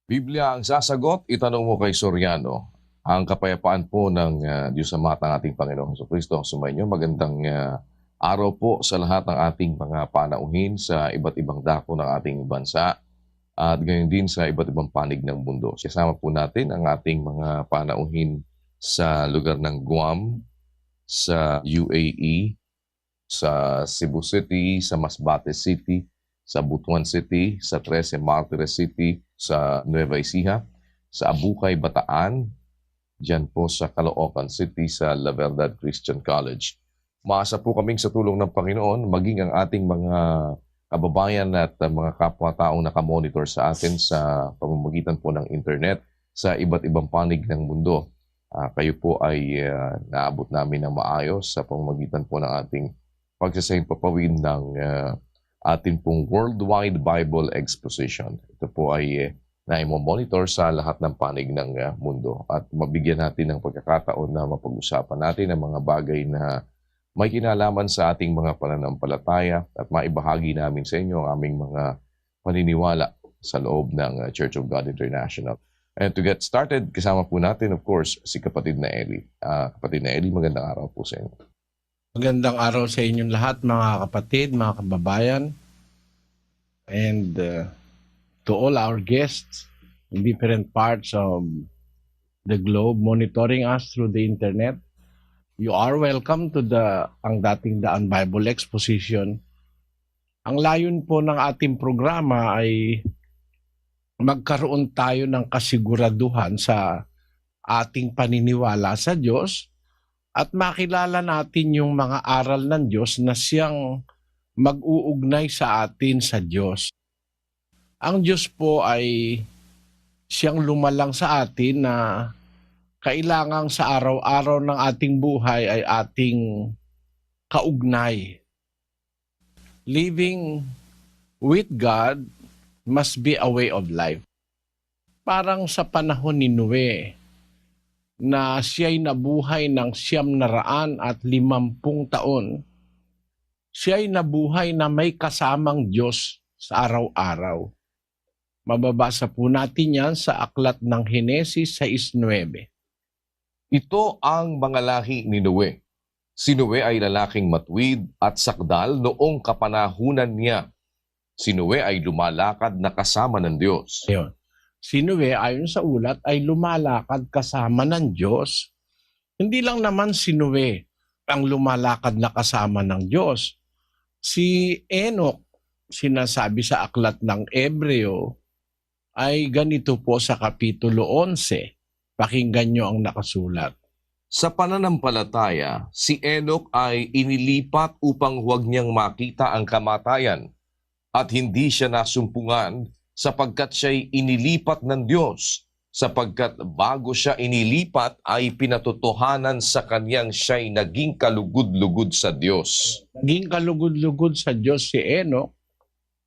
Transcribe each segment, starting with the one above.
Biblia ang sasagot, itanong mo kay Soriano. Ang kapayapaan po ng Diyos Ama at ng ating Panginoong Jesucristo sumainyo. Magandang araw po sa lahat ng ating mga panauhin sa iba't ibang dako ng ating bansa at gayon din sa iba't ibang panig ng mundo. Kasama po natin ang ating mga panauhin sa lugar ng Guam, sa UAE, sa Cebu City, sa Masbate City, sa Butuan City, sa Trece Martires City, sa Nueva Ecija, sa Abukay, Bataan, dyan po sa Caloocan City, sa La Verdad Christian College. Maasa po kaming sa tulong ng Panginoon, maging ang ating mga kababayan at mga kapwa-taong nakamonitor sa atin sa pamamagitan po ng internet sa iba't ibang panig ng mundo. Kayo po ay naabot namin ng maayos sa pamamagitan po ng ating pagsasahing-papawin ng ating pong Worldwide Bible Exposition. Ito po ay naimo-monitor sa lahat ng panig ng mundo at mabigyan natin ng pagkakataon na mapag-usapan natin ang mga bagay na may kinalaman sa ating mga pananampalataya at maibahagi namin sa inyo ang aming mga paniniwala sa loob ng Church of God International. And to get started, kasama po natin, of course, si Kapatid na Eli. Kapatid na Eli, magandang araw po sa inyo. Magandang araw sa inyong lahat, mga kapatid, mga kababayan, and to all our guests in different parts of the globe monitoring us through the internet. You are welcome to ang Dating Daan Bible Exposition. Ang layon po ng ating programa ay magkaroon tayo ng kasiguraduhan sa ating paniniwala sa Diyos at makilala natin yung mga aral ng Diyos na siyang mag-uugnay sa atin sa Diyos. Ang Diyos po ay siyang lumalang sa atin na kailangang sa araw-araw ng ating buhay ay ating kaugnay. Living with God must be a way of life. Parang sa panahon ni Noe, na siya'y nabuhay ng 950 taon, siya'y nabuhay na may kasamang Diyos sa araw-araw. Mababasa po natin yan sa aklat ng Henesis 6:9. Ito ang mga lahi ni Noe. Si Noe ay lalaking matuwid at sakdal noong kapanahunan niya. Si Noe ay lumalakad na kasama ng Diyos. Ayun. Si Noe, ayon sa ulat, ay lumalakad kasama ng Diyos. Hindi lang naman si Noe ang lumalakad na kasama ng Diyos. Si Enoch, sinasabi sa aklat ng Ebreo, ay ganito po sa Kapitulo 11. Pakinggan nyo ang nakasulat. Sa pananampalataya, si Enoch ay inilipat upang huwag niyang makita ang kamatayan at hindi siya nasumpungan sapagkat siya'y inilipat ng Diyos, sapagkat bago siya inilipat ay pinatotohanan sa kaniyang siya'y naging kalugod-lugod sa Diyos. Naging kalugod-lugod sa Diyos si Enoch,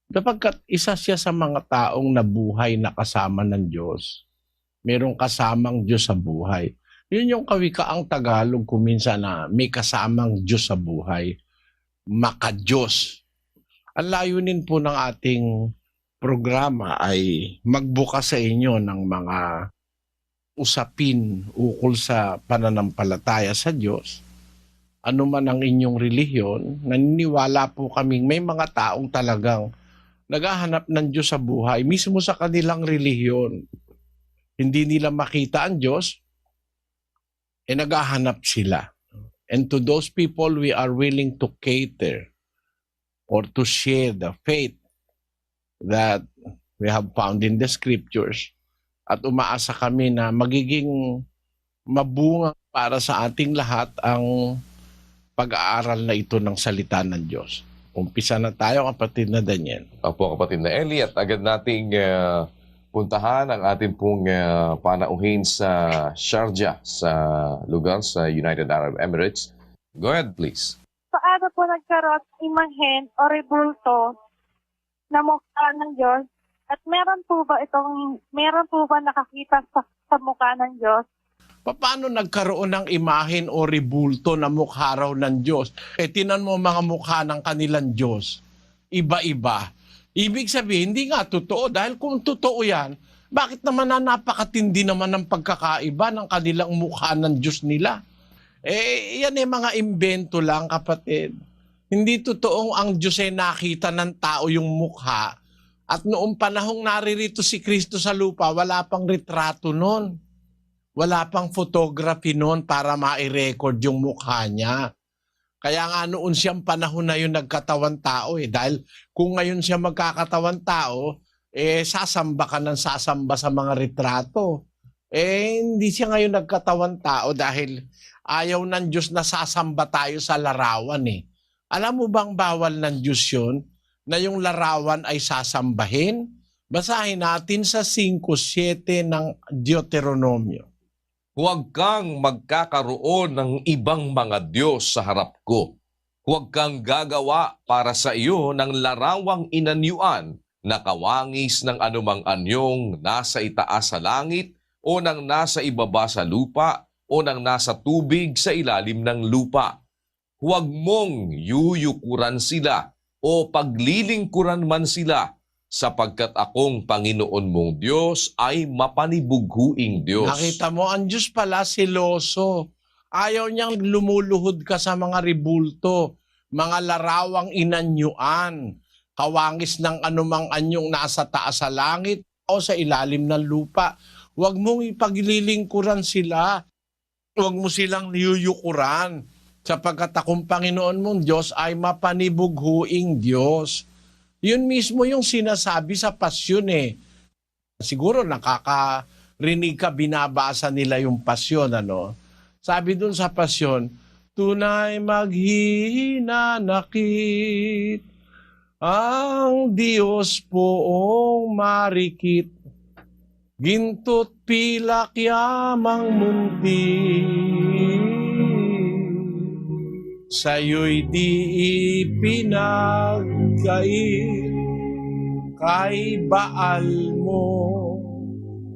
sapagkat isa siya sa mga taong nabuhay na kasama ng Diyos. Merong kasamang Diyos sa buhay. Yun yung kawikaang Tagalog kuminsan na may kasamang Diyos sa buhay. Maka-Diyos. Ang layunin po ng ating programa ay magbukas sa inyo ng mga usapin ukol sa pananampalataya sa Diyos. Ano man ang inyong relihiyon, naniniwala po kaming may mga taong talagang naghahanap ng Diyos sa buhay mismo sa kanilang relihiyon. Hindi nila makita ang Diyos, naghahanap sila. And to those people, we are willing to cater or to share the faith that we have found in the scriptures. At umaasa kami na magiging mabunga para sa ating lahat ang pag-aaral na ito ng salita ng Diyos. Umpisa na tayo, kapatid na Daniel. Opo, Kapatid na Eli, at agad nating puntahan ang ating pong panauhin sa Sharjah, sa lugar sa United Arab Emirates. Go ahead, please. Paano po nagkaroon ng imahen o rebulto na mukha ng Diyos? At meron po ba nakakita sa mukha ng Diyos? Paano nagkaroon ng imahen o rebulto na mukha raw ng Diyos? Tinan mo mga mukha ng kanilang Diyos. Iba-iba. Ibig sabihin, hindi nga totoo. Dahil kung totoo yan, Bakit naman na napakatindi naman ng pagkakaiba ng kanilang mukha ng Diyos nila? Yan mga imbento lang, kapatid. Hindi totoong ang Diyos ay nakita ng tao yung mukha. At noong panahong naririto si Kristo sa lupa, wala pang retrato noon. Wala pang photography noon para ma-record yung mukha niya. Kaya nga noon siyang panahon na yun nagkatawan tao Dahil kung ngayon siya magkakatawan tao, sasamba ka ng sasamba sa mga retrato. Hindi siya ngayon nagkatawan tao dahil ayaw ng Diyos na sasamba tayo sa larawan Alam mo bang bawal ng Diyos yun na yung larawan ay sasambahin? Basahin natin sa 5:7 ng Deuteronomio. Huwag kang magkakaroon ng ibang mga Diyos sa harap ko. Huwag kang gagawa para sa iyo ng larawang inanyuan na kawangis ng anumang anyong nasa itaas sa langit o ng nasa ibaba sa lupa o ng nasa tubig sa ilalim ng lupa. Huwag mong yuyukuran sila o paglilingkuran man sila, sapagkat akong Panginoon mong Diyos ay mapanibughuing Diyos. Nakita mo, ang Diyos pala seloso. Ayaw niyang lumuluhod ka sa mga ribulto, mga larawang inanyuan, kawangis ng anumang anyong nasa taas sa langit o sa ilalim ng lupa. Huwag mong ipaglilingkuran sila. Huwag mo silang niyuyukuran, sapagkat akong Panginoon mong Diyos ay mapanibughuing Diyos. Yun mismo yung sinasabi sa pasyon Siguro nakakarinig ka, binabasa nila yung pasyon, Sabi dun sa pasyon, tunay maghihinanakit ang Diyos poong marikit, ginto't pilak yamang munti, sa'yo'y di ipinagkait, kay Baal mo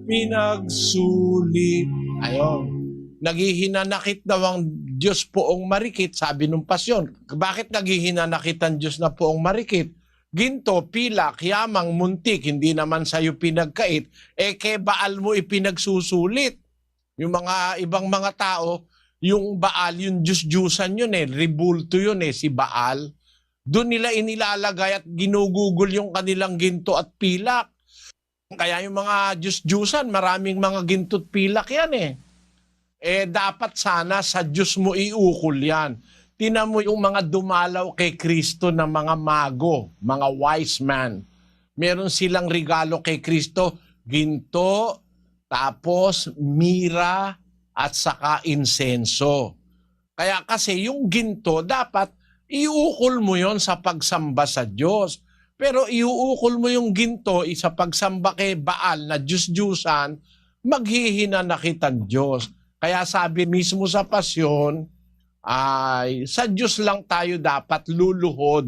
pinagsulit. Ayon, naghihinanakit daw ang Diyos poong marikit, sabi nung pasyon. Bakit naghihinanakit ang Diyos na poong marikit? Ginto, pilak, yamang, muntik, hindi naman sa'yo pinagkait, kay Baal mo ipinagsusulit. Yung mga ibang mga tao, yung Baal, yung Diyos-Diyusan yun ribulto yun si Baal. Doon nila inilalagay at ginugugol yung kanilang ginto at pilak. Kaya yung mga Diyos-Diyusan, maraming mga ginto at pilak yan dapat sana sa Diyos mo iukol yan. Tingnan mo yung mga dumalaw kay Kristo na mga mago, mga wise man. Meron silang regalo kay Kristo, ginto, tapos mira, at saka insenso. Kaya kasi yung ginto, dapat iukol mo yon sa pagsamba sa Diyos. Pero iuukol mo yung ginto sa pagsamba kay Baal na Diyos-Diyusan, maghihinanakit ang Diyos. Kaya sabi mismo sa pasyon, ay sa Diyos lang tayo dapat luluhod.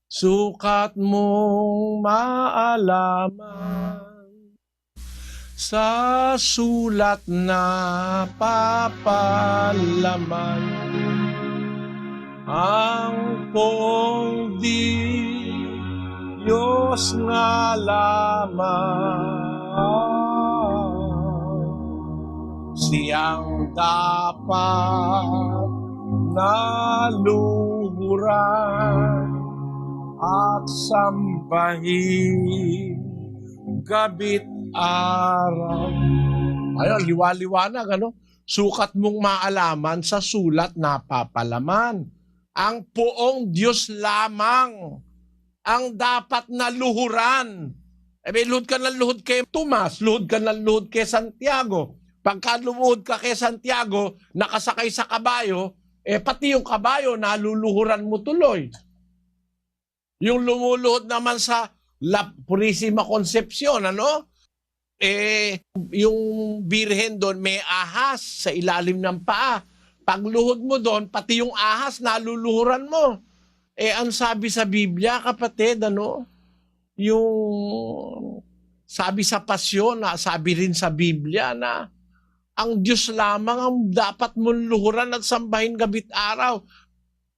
Sukat mong maalaman sa sulat na papalaman ang pong Diyos nga lamang, siyang dapat naluhuran at sambahin gabit araw. Ayun, liwa-liwanag, Sukat mong maalaman sa sulat na papalaman. Ang poong Diyos lamang ang dapat na luhuran. Luhod ka ng luhod kay Tomas, luhod ka ng luhod kay Santiago. Pagka lumuhod ka kay Santiago, nakasakay sa kabayo, pati yung kabayo, naluluhuran mo tuloy. Yung lumuluhod naman sa La Purisima Concepcion, yung birhen doon may ahas sa ilalim ng paa. Pagluhod mo doon, pati yung ahas naluluhuran mo. Ang sabi sa Biblia, kapatid, yung sabi sa pasyon, sabi rin sa Biblia na ang Diyos lamang ang dapat mong luhuran at sambahin gabit araw.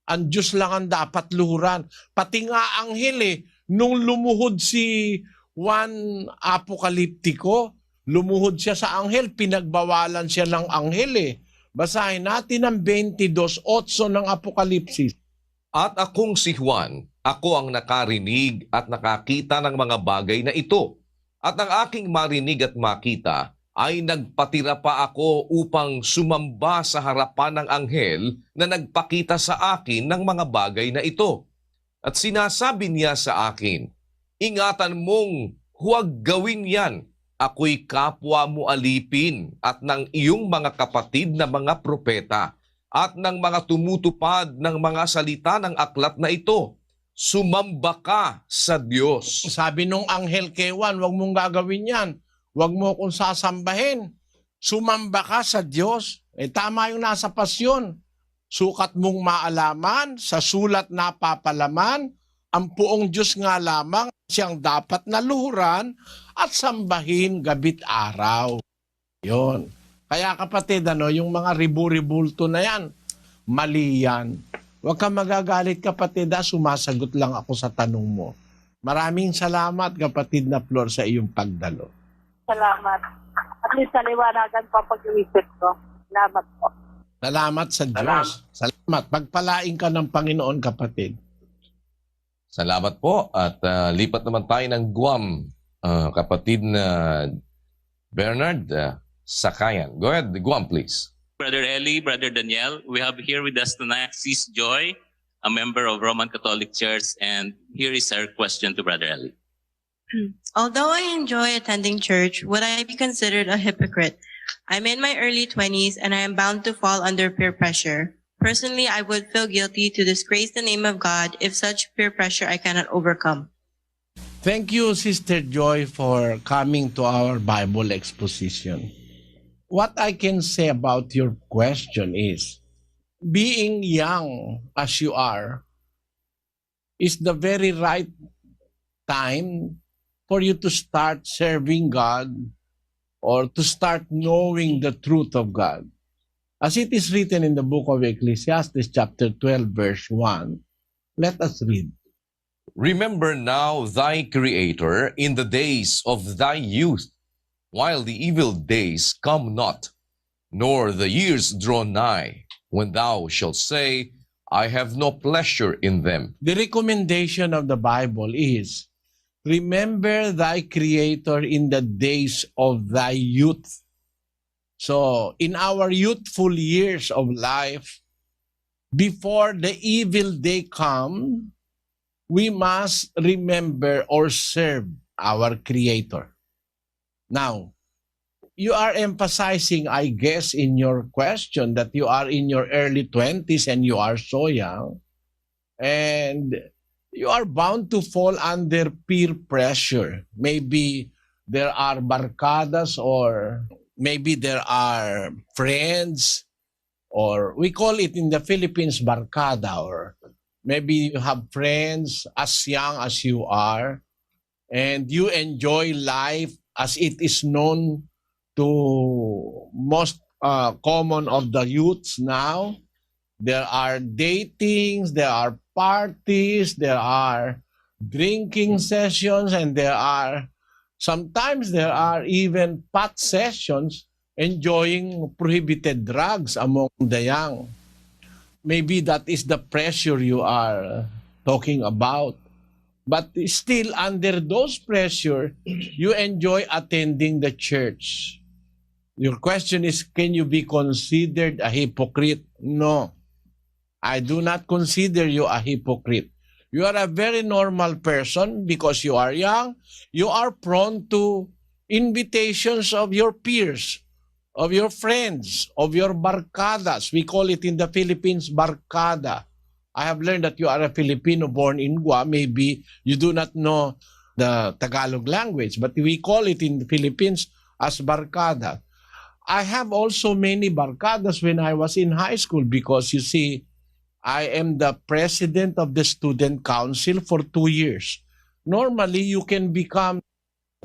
Ang Diyos lang ang dapat luhuran. Pati nga anghel nung lumuhod si apokaliptiko. Lumuhod siya sa anghel, pinagbawalan siya ng anghel eh. Basahin natin ang 22:8 ng Apokalipsis. At akong si Juan, ako ang nakarinig at nakakita ng mga bagay na ito. At ang aking marinig at makita ay nagpatira pa ako upang sumamba sa harapan ng anghel na nagpakita sa akin ng mga bagay na ito. At sinasabi niya sa akin, ingatan mong huwag gawin yan. Ako'y kapwa mo alipin at ng iyong mga kapatid na mga propeta at ng mga tumutupad ng mga salita ng aklat na ito. Sumamba ka sa Diyos. Sabi nung anghel kay Juan, huwag mong gagawin yan. Huwag mo akong sasambahin. Sumamba ka sa Diyos. Tama yung nasa pasyon. Sukat mong maalaman, sa sulat napapalaman, ang puong Diyos nga lamang siyang dapat naluhuran at sambahin gabit araw. Yon. Kaya kapatid, yung mga ribu-ribulto na yan, mali yan. Huwag kang magagalit kapatid, sumasagot lang ako sa tanong mo. Maraming salamat kapatid na Flor sa iyong pagdalo. Salamat. At least naliwanagan po pag-iisip ko. Salamat po. Salamat sa Diyos. Salamat. Pagpalain ka ng Panginoon kapatid. Salamat po at lipat naman tayo ng Guam, kapatid na Bernard Sakayan. Go ahead, Guam please. Brother Eli, Brother Daniel, we have here with us tonight Sis Joy, a member of Roman Catholic Church, and here is our question to Brother Eli. Although I enjoy attending church, would I be considered a hypocrite? I'm in my early 20s and I am bound to fall under peer pressure. Personally, I would feel guilty to disgrace the name of God if such peer pressure I cannot overcome. Thank you, Sister Joy, for coming to our Bible exposition. What I can say about your question is, being young as you are is the very right time for you to start serving God or to start knowing the truth of God. As it is written in the book of Ecclesiastes chapter 12 verse 1, let us read. Remember now thy Creator in the days of thy youth, while the evil days come not, nor the years draw nigh, when thou shalt say, I have no pleasure in them. The recommendation of the Bible is, remember thy Creator in the days of thy youth. So, in our youthful years of life, before the evil day come, we must remember or serve our Creator. Now, you are emphasizing, I guess, in your question that you are in your early 20s and you are so young, and you are bound to fall under peer pressure. Maybe there are barkadas or maybe there are friends, or we call it in the Philippines barkada, or maybe you have friends as young as you are and you enjoy life as it is known to most common of the youths now. There are datings, there are parties, there are drinking sessions, and sometimes there are even pot sessions enjoying prohibited drugs among the young. Maybe that is the pressure you are talking about. But still, under those pressure, you enjoy attending the church. Your question is, can you be considered a hypocrite? No. I do not consider you a hypocrite. You are a very normal person because you are young. You are prone to invitations of your peers, of your friends, of your barkadas. We call it in the Philippines, barkada. I have learned that you are a Filipino born in Guam. Maybe you do not know the Tagalog language, but we call it in the Philippines as barkada. I have also many barkadas when I was in high school because, you see, I am the president of the student council for 2 years. Normally, you can become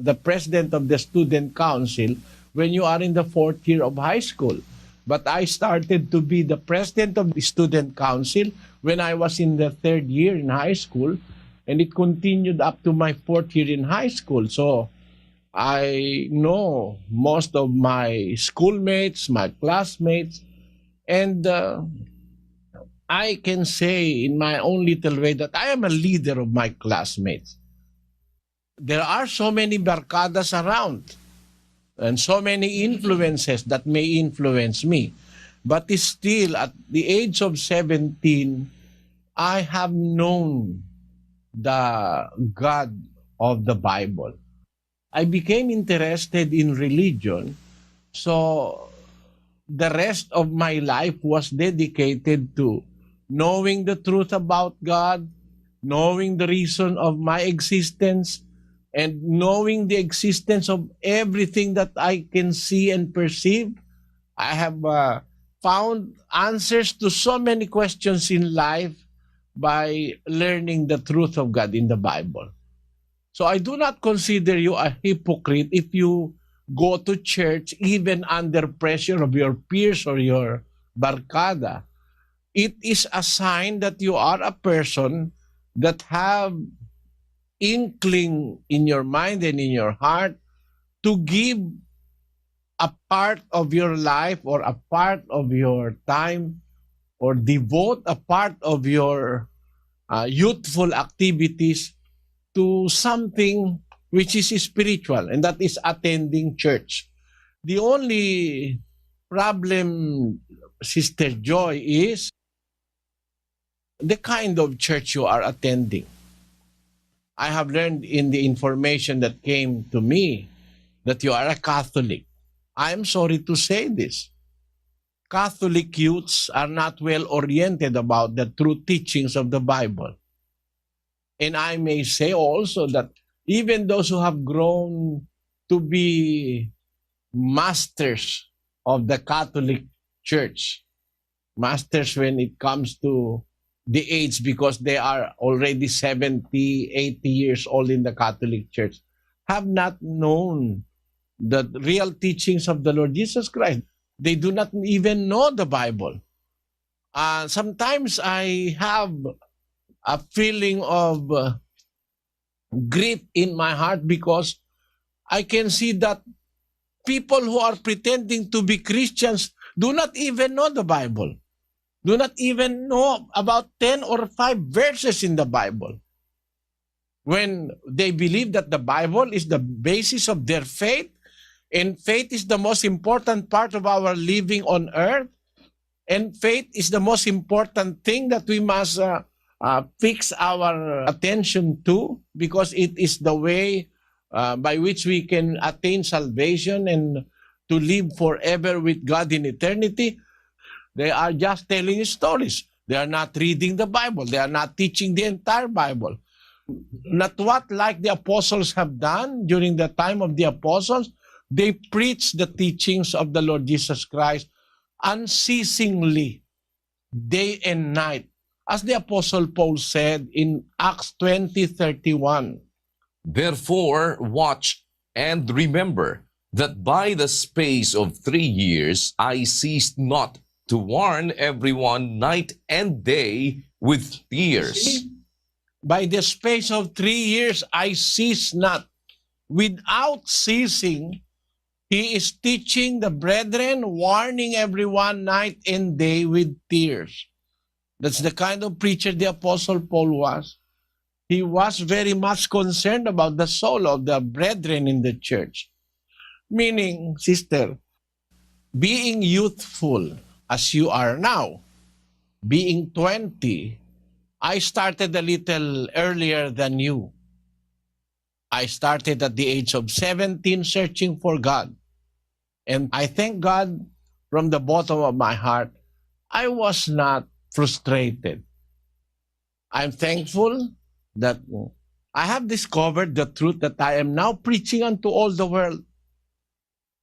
the president of the student council when you are in the 4th year of high school. But I started to be the president of the student council when I was in the 3rd year in high school. And it continued up to my fourth year in high school. So I know most of my schoolmates, my classmates, and I can say in my own little way that I am a leader of my classmates. There are so many barkadas around and so many influences that may influence me. But still, at the age of 17, I have known the God of the Bible. I became interested in religion, so the rest of my life was dedicated to knowing the truth about God, knowing the reason of my existence, and knowing the existence of everything that I can see and perceive. I have found answers to so many questions in life by learning the truth of God in the Bible. So I do not consider you a hypocrite if you go to church even under pressure of your peers or your barkada. It is a sign that you are a person that have inkling in your mind and in your heart to give a part of your life or a part of your time or devote a part of your youthful activities to something which is spiritual, and that is attending church. The only problem, Sister Joy, is the kind of church you are attending. I have learned in the information that came to me that you are a Catholic. I am sorry to say this. Catholic youths are not well oriented about the true teachings of the Bible. And I may say also that even those who have grown to be masters of the Catholic Church, masters when it comes to the age because they are already 70, 80 years old in the Catholic Church, have not known the real teachings of the Lord Jesus Christ. They do not even know the Bible. Sometimes I have a feeling of grief in my heart because I can see that people who are pretending to be Christians do not even know the Bible, do not even know about 10 or 5 verses in the Bible. When they believe that the Bible is the basis of their faith, and faith is the most important part of our living on earth, and faith is the most important thing that we must fix our attention to, because it is the way by which we can attain salvation and to live forever with God in eternity. They are just telling stories. They are not reading the Bible. They are not teaching the entire Bible. Not what like the apostles have done during the time of the apostles. They preached the teachings of the Lord Jesus Christ unceasingly, day and night. As the Apostle Paul said in Acts 20:31. Therefore, watch and remember that by the space of 3 years I ceased not to warn everyone night and day with tears. See? By the space of 3 years I cease not. Without ceasing, he is teaching the brethren, warning everyone night and day with tears. That's the kind of preacher the Apostle Paul was. He was very much concerned about the soul of the brethren in the church. Meaning, sister, being youthful as you are now, being 20, I started a little earlier than you. I started at the age of 17 searching for God. And I thank God from the bottom of my heart, I was not frustrated. I'm thankful that I have discovered the truth that I am now preaching unto all the world.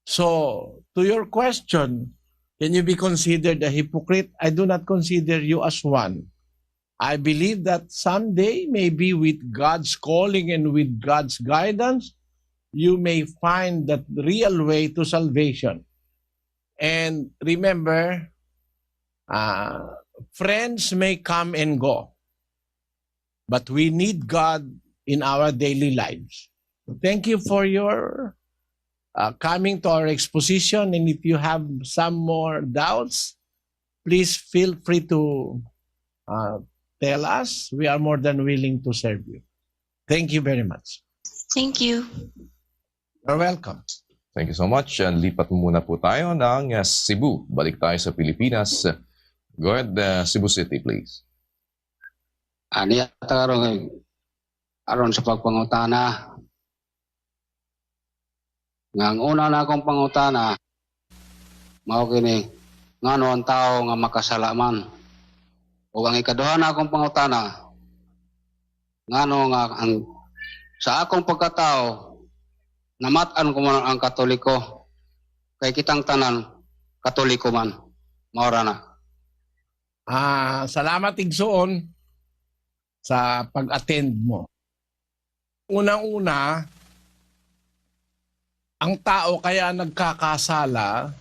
So, to your question, can you be considered a hypocrite? I do not consider you as one. I believe that someday, maybe with God's calling and with God's guidance, you may find that real way to salvation. And remember, friends may come and go. but we need God in our daily lives. Thank you for your coming to our exposition, and if you have some more doubts, please feel free to tell us. We are more than willing to serve you. Thank you very much. Thank you. You're welcome. Thank you so much. And lipat muna po tayo ng Cebu. Balik tayo sa Pilipinas. Go ahead, Cebu City, please. Ani aron sa pagpangutana. Nga ang una na akong pangutana, mao kini ngano ang tao nga makasalaman. O ang ikaduha na akong pangutana, ngano nga ang sa akong pagkatao namatan ko man ang Katoliko kay kitang tanan Katoliko man. Maura na. Salamat Igsoon sa pag-attend mo. Unang-una, ang tao kaya nagkakasala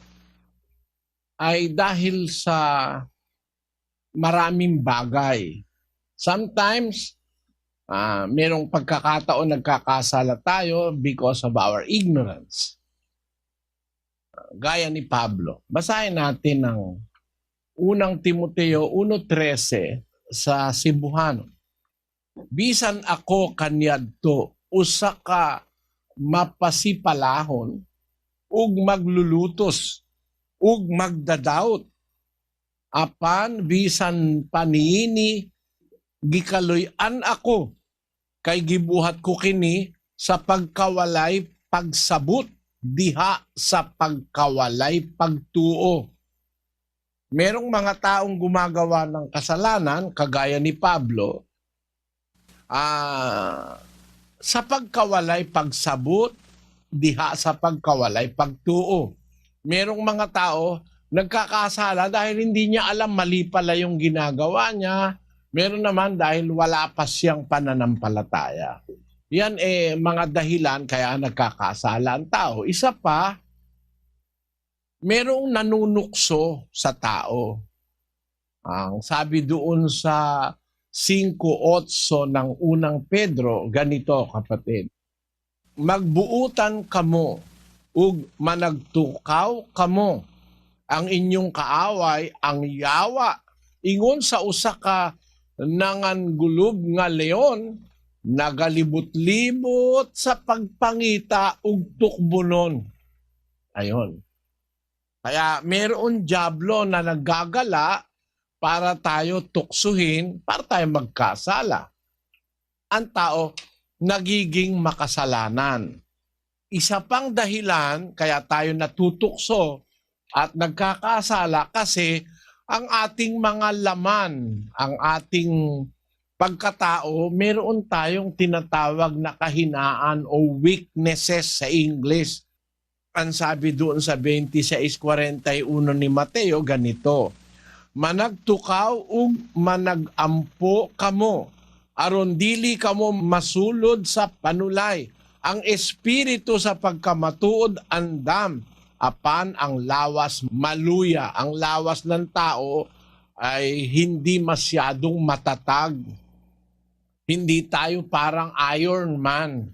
ay dahil sa maraming bagay. Sometimes, merong pagkakataon nagkakasala tayo because of our ignorance. Gaya ni Pablo. Basahin natin ang unang Timoteo 1:13 sa Cebuano. Bisan ako kaniadto, usa ka mapasipalahon, ug maglulutos, ug magdadaot. Apan bisan paniini, gikaloy-an ako, kay gibuhat ko kini sa pagkawalay pagsabot, diha sa pagkawalay pagtuo. Merong mga taong gumagawa ng kasalanan, kagaya ni Pablo, sa pagkawalay pagsabot, diha sa pagkawalay pagtuo. Merong mga tao nagkakasala dahil hindi niya alam, mali pala yung ginagawa niya. Meron naman dahil wala pa siyang pananampalataya. Yan mga dahilan kaya nagkakasala ang tao. Isa pa, merong nanunukso sa tao. Ang sabi doon sa 5:8 ng unang Pedro, ganito kapatid. Magbuutan kamo, ug managtukaw kamo, ang inyong kaaway, ang yawa, ingon sa usa ka nangangulob nga leon, nagalibot-libot sa pagpangita ug tukbunon. Ayon. Kaya meron diablo na naggagala para tayo tuksuhin, para tayo magkasala. Ang tao nagiging makasalanan. Isa pang dahilan kaya tayo natutukso at nagkakasala kasi ang ating mga laman, ang ating pagkatao, meron tayong tinatawag na kahinaan o weaknesses sa English. Ang sabi doon sa 26:41 ni Mateo, ganito, managtukaw ug managampo kamo, aron dili kamo masulod sa panulay. Ang espiritu sa pagkamatuod andam, apan ang lawas maluya. Ang lawas ng tao ay hindi masyadong matatag. Hindi tayo parang Iron Man.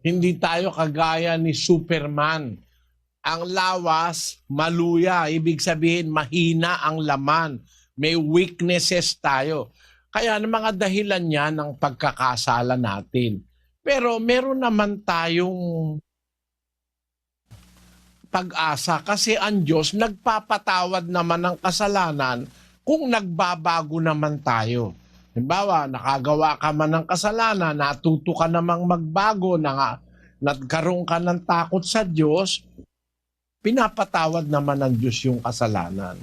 Hindi tayo kagaya ni Superman. Ang lawas maluya, ibig sabihin mahina ang laman. May weaknesses tayo. Kaya ang mga dahilan niya ng pagkakasala natin. Pero meron naman tayong pag-asa kasi ang Diyos nagpapatawad naman ng kasalanan kung nagbabago naman tayo. Halimbawa, nakagawa ka man ng kasalanan, natuto ka namang magbago, nagkaroon ka ng takot sa Diyos, pinapatawad naman ng Diyos yung kasalanan.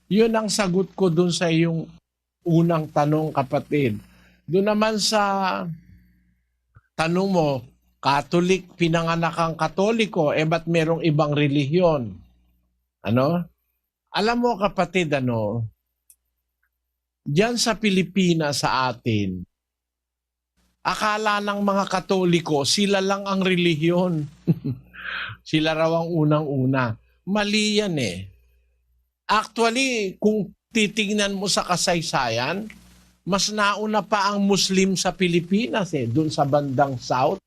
Yun ang sagot ko dun sa iyong unang tanong, kapatid. Doon naman sa tanong mo, Catholic, pinanganak ang Katoliko, ba't merong ibang relihiyon? Alam mo kapatid, diyan sa Pilipinas sa atin, akala ng mga Katoliko, sila lang ang relihiyon. Sila raw ang unang-una. Mali yan Actually, kung titingnan mo sa kasaysayan, mas nauna pa ang Muslim sa Pilipinas doon sa bandang South.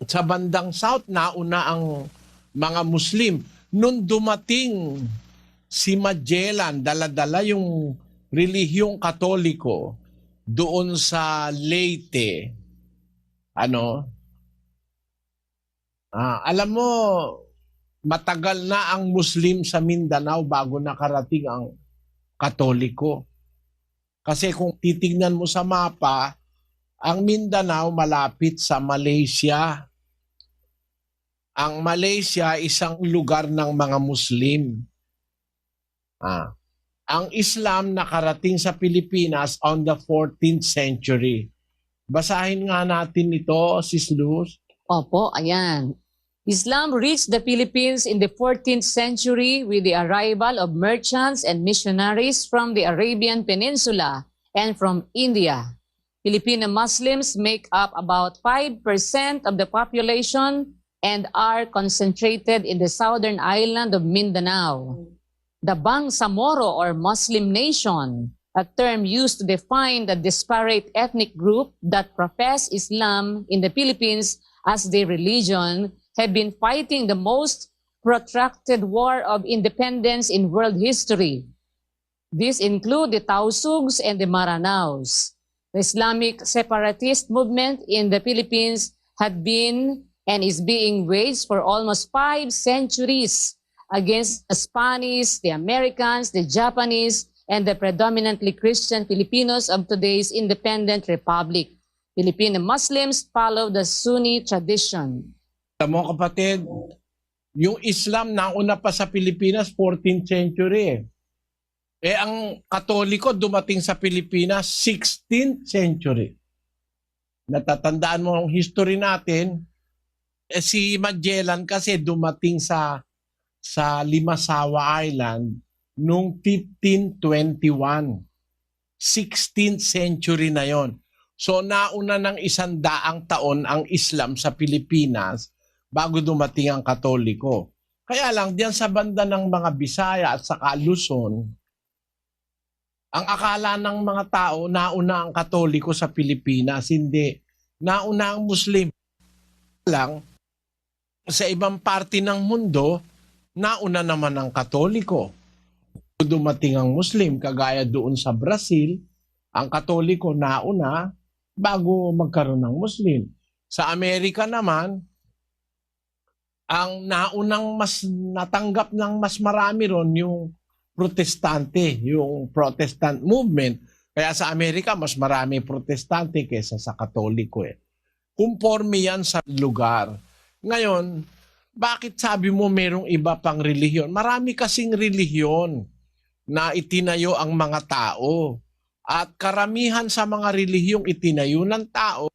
Sa bandang South, nauna ang mga Muslim. Nung dumating si Magellan, dala-dala yung relihiyong Katoliko doon sa Leyte. Alam mo, matagal na ang Muslim sa Mindanao bago nakarating ang Katoliko. Kasi kung titignan mo sa mapa, ang Mindanao malapit sa Malaysia. Ang Malaysia isang lugar ng mga Muslim. Ang Islam nakarating sa Pilipinas on the 14th century. Basahin nga natin ito, Sis Luz. Opo, ayan. Islam reached the Philippines in the 14th century with the arrival of merchants and missionaries from the Arabian Peninsula and from India. Filipino Muslims make up about 5% of the population and are concentrated in the southern island of Mindanao. The Bangsamoro or Muslim nation, a term used to define the disparate ethnic group that profess Islam in the Philippines as their religion, have been fighting the most protracted war of independence in world history. These include the Tausugs and the Maranaos. The Islamic separatist movement in the Philippines had been and is being waged for almost 5 centuries against the Spanish, the Americans, the Japanese, and the predominantly Christian Filipinos of today's independent republic. Filipino Muslims follow the Sunni tradition. Alam mo kapatid, yung Islam nauna pa sa Pilipinas 14th century. Ang Katoliko dumating sa Pilipinas 16th century. Natatandaan mo ang history natin, si Magellan kasi dumating sa Limasawa Island noong 1521. 16th century na yon. So nauna ng 100 taon ang Islam sa Pilipinas bago dumating ang Katoliko. Kaya lang diyan sa banda ng mga Bisaya at sa Luzon, ang akala ng mga tao nauna ang Katoliko sa Pilipinas, hindi. Nauna ang Muslim. Lang sa ibang parte ng mundo, nauna naman ang Katoliko. Dumating ang Muslim, kagaya doon sa Brazil, ang Katoliko nauna bago magkaroon ng Muslim. Sa Amerika naman, ang naunang mas natanggap ng mas marami ron yung Protestante, yung Protestant movement. Kaya sa Amerika, mas marami Protestante kaysa sa Katoliko. Kumporme yan sa lugar. Ngayon, bakit sabi mo merong iba pang relihiyon? Marami kasing relihiyon na itinayo ang mga tao. At karamihan sa mga relihiyong itinayo ng tao,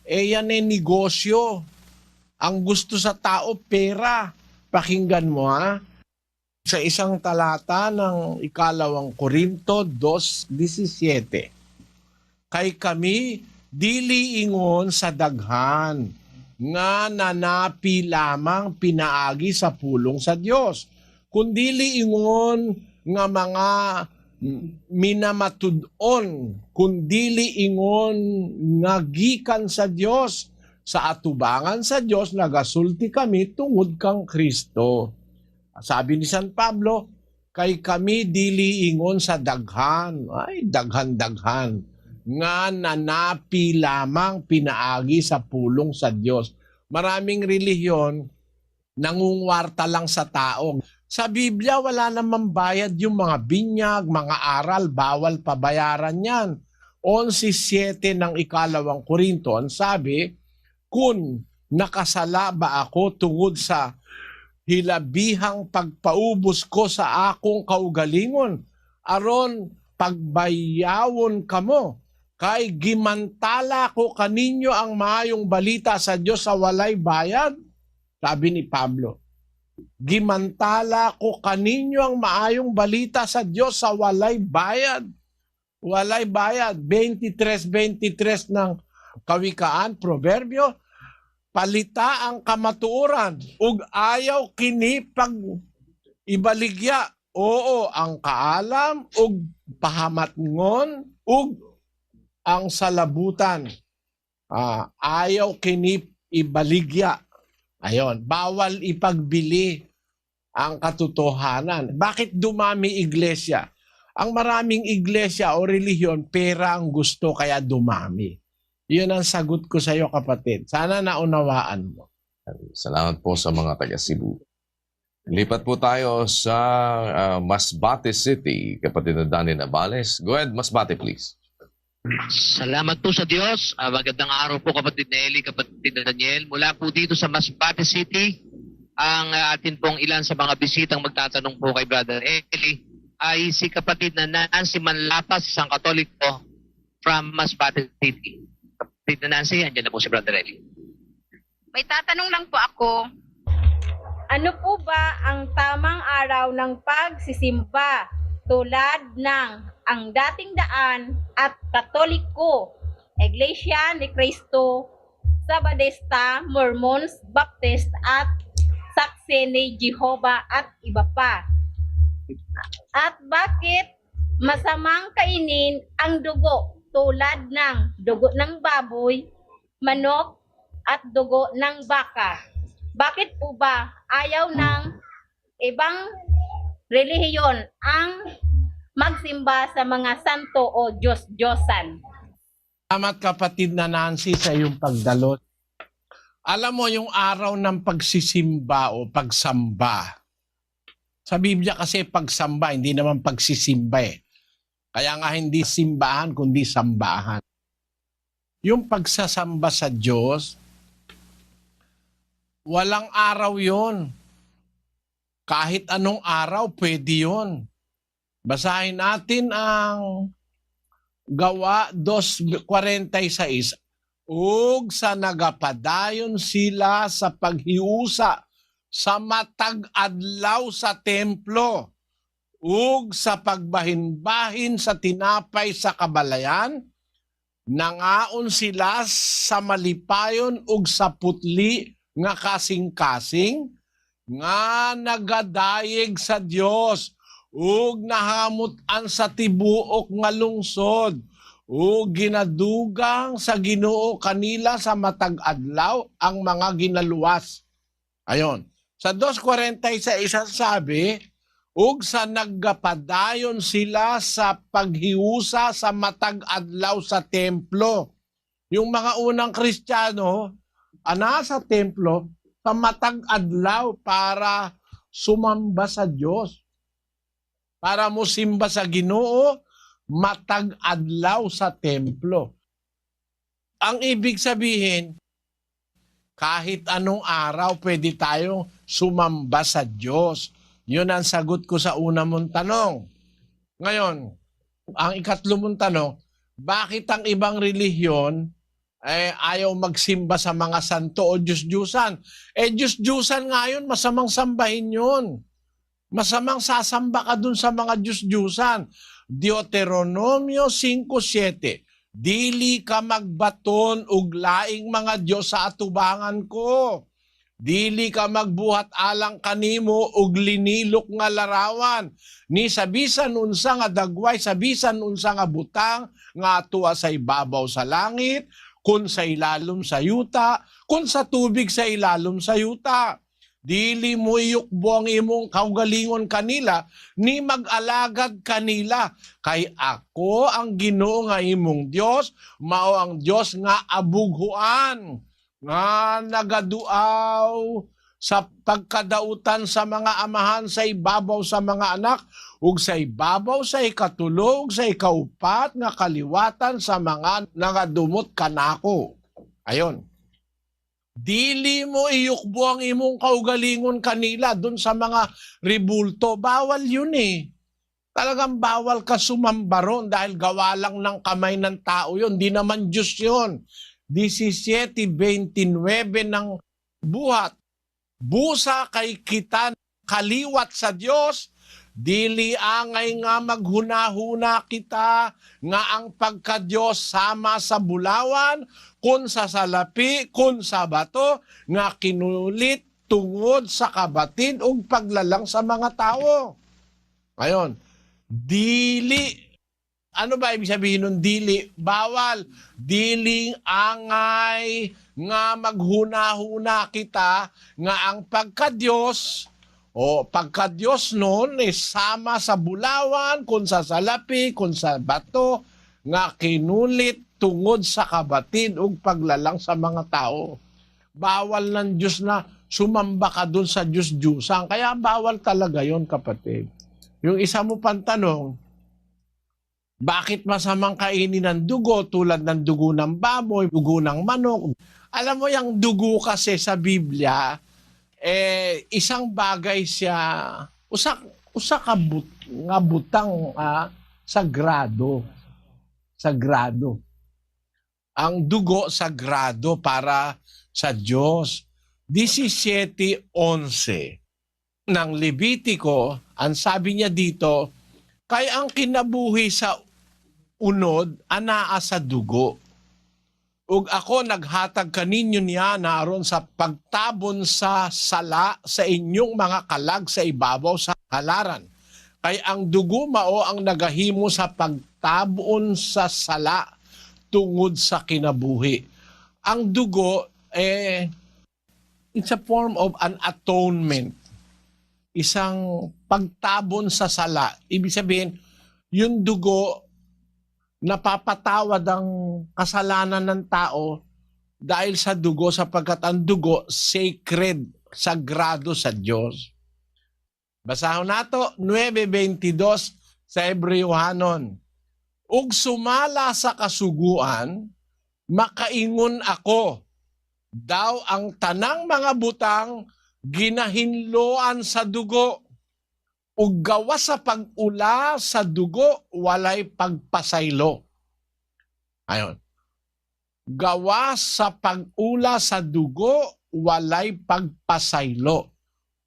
yan negosyo. Ang gusto sa tao, pera. Pakinggan mo sa isang talata ng 2 Korinto 2:17. Kay kami, dili ingon sa daghan, nga nanapi lamang pinaagi sa pulong sa Dios. Kundili ingon nga mga minamatud-on, kundili ingon nga gikan sa Dios. Sa atubangan sa Dios nagasulti kami tungod kang Kristo. Sabi ni San Pablo, kay kami dili ingon sa daghan, ay daghan-daghan, nga nanapi lamang pinaagi sa pulong sa Dios. Maraming relihiyon nangungwarta lang sa tao. Sa Biblia, wala namang bayad yung mga binyag, mga aral, bawal pabayaran yan. 11:7 ng 2 Korinto, ang sabi, kung nakasala ba ako tungod sa hilabihang pagpaubos ko sa akong kaugalingon, aron pagbayawon kamo, kay gimantala ko kaninyo ang maayong balita sa Dios sa walay bayad. Sabi ni Pablo, gimantala ko kaninyo ang maayong balita sa Dios sa walay bayad. Walay bayad. 23:23 ng Kawikaan, Proverbio, palita ang kamatuoran ug ayaw kini pag ibaligya. Oo, ang kaalam ug pahamatngon ug ang salabutan. Ayaw kinip ibaligya. Ayon, bawal ipagbili ang katotohanan. Bakit dumami iglesia? Ang maraming iglesia o relihiyon, pera ang gusto kaya dumami. Yun ang sagot ko sa iyo, kapatid. Sana naunawaan mo. Salamat po sa mga taga Cebu. Lipat po tayo sa Masbate City, kapatid na Danny Navales. Go ahead, Masbate, please. Salamat po sa Diyos. Magandang araw po kapatid na Eli, kapatid na Daniel. Mula po dito sa Masbate City, ang atin pong ilan sa mga bisitang magtatanong po kay Brother Eli ay si kapatid na Nancy Manlapas, isang Katoliko from Masbate City. Kapatid na Nancy, andyan na po si Brother Eli. May tatanong lang po ako. Ano po ba ang tamang araw ng pagsisimba tulad ng ang dating daan at Katoliko, Iglesia ni Cristo, Sabadista, Mormons, Baptist at Saksi ni Jehovah at iba pa? At bakit masamang kainin ang dugo tulad ng dugo ng baboy, manok, at dugo ng baka? Bakit po ba ayaw ng ibang relihiyon ang magsimba sa mga santo o Diyos-Diyosan? Salamat, kapatid na Nancy, sa iyong pagdalot. Alam mo, yung araw ng pagsisimba o pagsamba, sa Biblia kasi pagsamba, hindi naman pagsisimba eh. Kaya nga hindi simbahan, kundi sambahan. Yung pagsasamba sa Diyos, walang araw yon. Kahit anong araw, pwede yon. Basahin natin ang Gawa 2:46. Ug sa nagapadayon sila sa paghiusa sa matag adlaw sa templo, ug sa pagbahin-bahin sa tinapay sa kabalayan, nangaon sila sa malipayon ug sa putli nga kasing-kasing, nga nagadayeg sa Dios, ug nahamutan sa tibuok nga lungsod, ug ginadugang sa Ginoo kanila sa matag adlaw ang mga ginaluwas. Ayon. Sa 2:46 sabi, ug sa naggapadayon sila sa paghiusa sa matag adlaw sa templo. Yung mga unang Kristiyano, nasa templo sa matag adlaw para sumamba sa Diyos. Para mo simba sa Ginoo, matag adlaw sa templo. Ang ibig sabihin, kahit anong araw pwede tayong sumamba sa Diyos. Yun ang sagot ko sa una mong tanong. Ngayon, ang ikatlo mong tanong, bakit ang ibang relihiyon ayaw magsimba sa mga santo o Diyos-Diyusan? Diyos-Diyusan nga yun, masamang sambahin yun. Masamang sasamba ka dun sa mga Diyos-Diyusan. Deuteronomio 5:7. Dili ka magbaton ug laing mga Diyos sa atubangan ko. Dili ka magbuhat alang kanimo ug linilok nga larawan. Ni sabisan unsa nga dagway, sabisan unsa nga butang nga atua sa ibabaw sa langit, kun sa ilalom sa yuta, kun sa tubig sa ilalom sa yuta. Dili mo iyukbo ang imong kaugalingon kanila, ni mag-alagad kanila. Kay ako ang Ginoo nga imong Dios, mao ang Dios nga abughuan, nga nagaduaw sa pagkadautan sa mga amahan sa ibabaw sa mga anak, ug sa ibabaw sa ikatulo, ug sa ikaupat nga kaliwatan sa mga nagadumot kanako. Ayon. Dili mo iyukbo ang imong kaugalingon kanila dun sa mga ribulto. Bawal yun eh. Talagang bawal ka sumambaron dahil gawa lang ng kamay ng tao yun. Di naman Diyos yun. 17:29 ng buhat. Busa kay kita kaliwat sa Diyos, dili angay nga maghunahuna kita nga ang pagka-Diyos sama sa bulawan, kun sa salapi, kun sa bato, nga kinulit tungod sa kabatid ug paglalang sa mga tao. Ngayon, dili Ano ba ibig sabihin ng dili? Bawal. Diling angay nga maghuna-huna kita nga ang pagka-Diyos o pagka-Diyos noon sama sa bulawan, kung sa salapi, kung sa bato, nga kinulit tungod sa kabatid ug paglalang sa mga tao. Bawal ng Diyos na sumamba ka dun sa Diyos-Diyusan. Kaya bawal talaga yon, kapatid. Yung isa mo pang tanong, bakit masamang kainin ng dugo tulad ng dugo ng baboy, dugo ng manok? Alam mo, yung dugo kasi sa Biblia, isang bagay siya, usa ka nga butang sagrado. Sagrado. Ang dugo sagrado para sa Diyos. 17:11 ng Levitico, ang sabi niya dito, kaya ang kinabuhi sa unod, anaa sa dugo. Ug ako naghatag kaninyo niya naron sa pagtabon sa sala sa inyong mga kalag sa ibabaw sa halaran. Kay ang dugo mao ang nagahimo sa pagtabon sa sala tungod sa kinabuhi. Ang dugo, it's a form of an atonement. Isang pagtabon sa sala. Ibig sabihin, yung dugo, napapatawad ang kasalanan ng tao dahil sa dugo, sapagkat ang dugo sacred, sagrado sa Diyos. Basahon nato 9:22 sa Hebreohanon. Ug sumala sa kasuguan, makaingon ako, daw ang tanang mga butang ginahinloan sa dugo, ug gawa sa pag-ula sa dugo, walay pagpasaylo. Ayon. Gawa sa pag-ula sa dugo, walay pagpasaylo.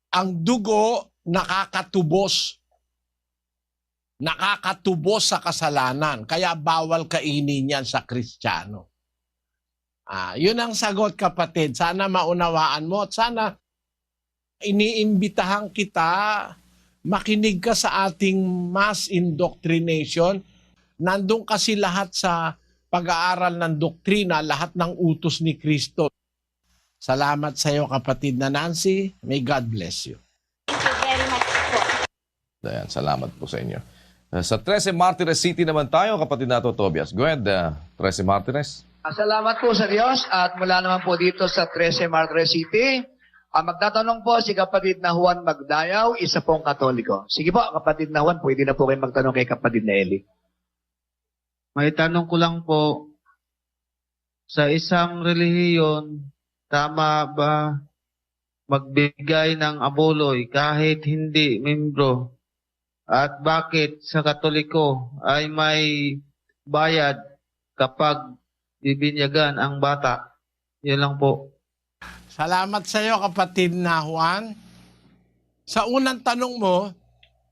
Ang dugo nakakatubos. Nakakatubos sa kasalanan. Kaya bawal kainin yan sa Kristiyano. Yun ang sagot, kapatid. Sana maunawaan mo at sana iniimbitahan kita, makinig ka sa ating mass indoctrination. Nandun kasi lahat sa pag-aaral ng doktrina, lahat ng utos ni Kristo. Salamat sa iyo, kapatid na Nancy. May God bless you. Thank you very much po. Ayan, salamat po sa inyo. Sa 13 Martires City naman tayo, kapatid nato Tobias. Go ahead, 13 Martires. Salamat po sa Diyos at mula naman po dito sa 13 Martires City, magtatanong po si kapatid na Juan Magdayaw, isa pong Katoliko. Sige po, kapatid na Juan, pwede na po kayo magtanong kay kapatid na Eli. May tanong ko lang po, sa isang relihiyon, tama ba magbigay ng abuloy kahit hindi membro? At bakit sa Katoliko ay may bayad kapag bibinyagan ang bata? Yun lang po. Salamat sa iyo, kapatid na Juan. Sa unang tanong mo,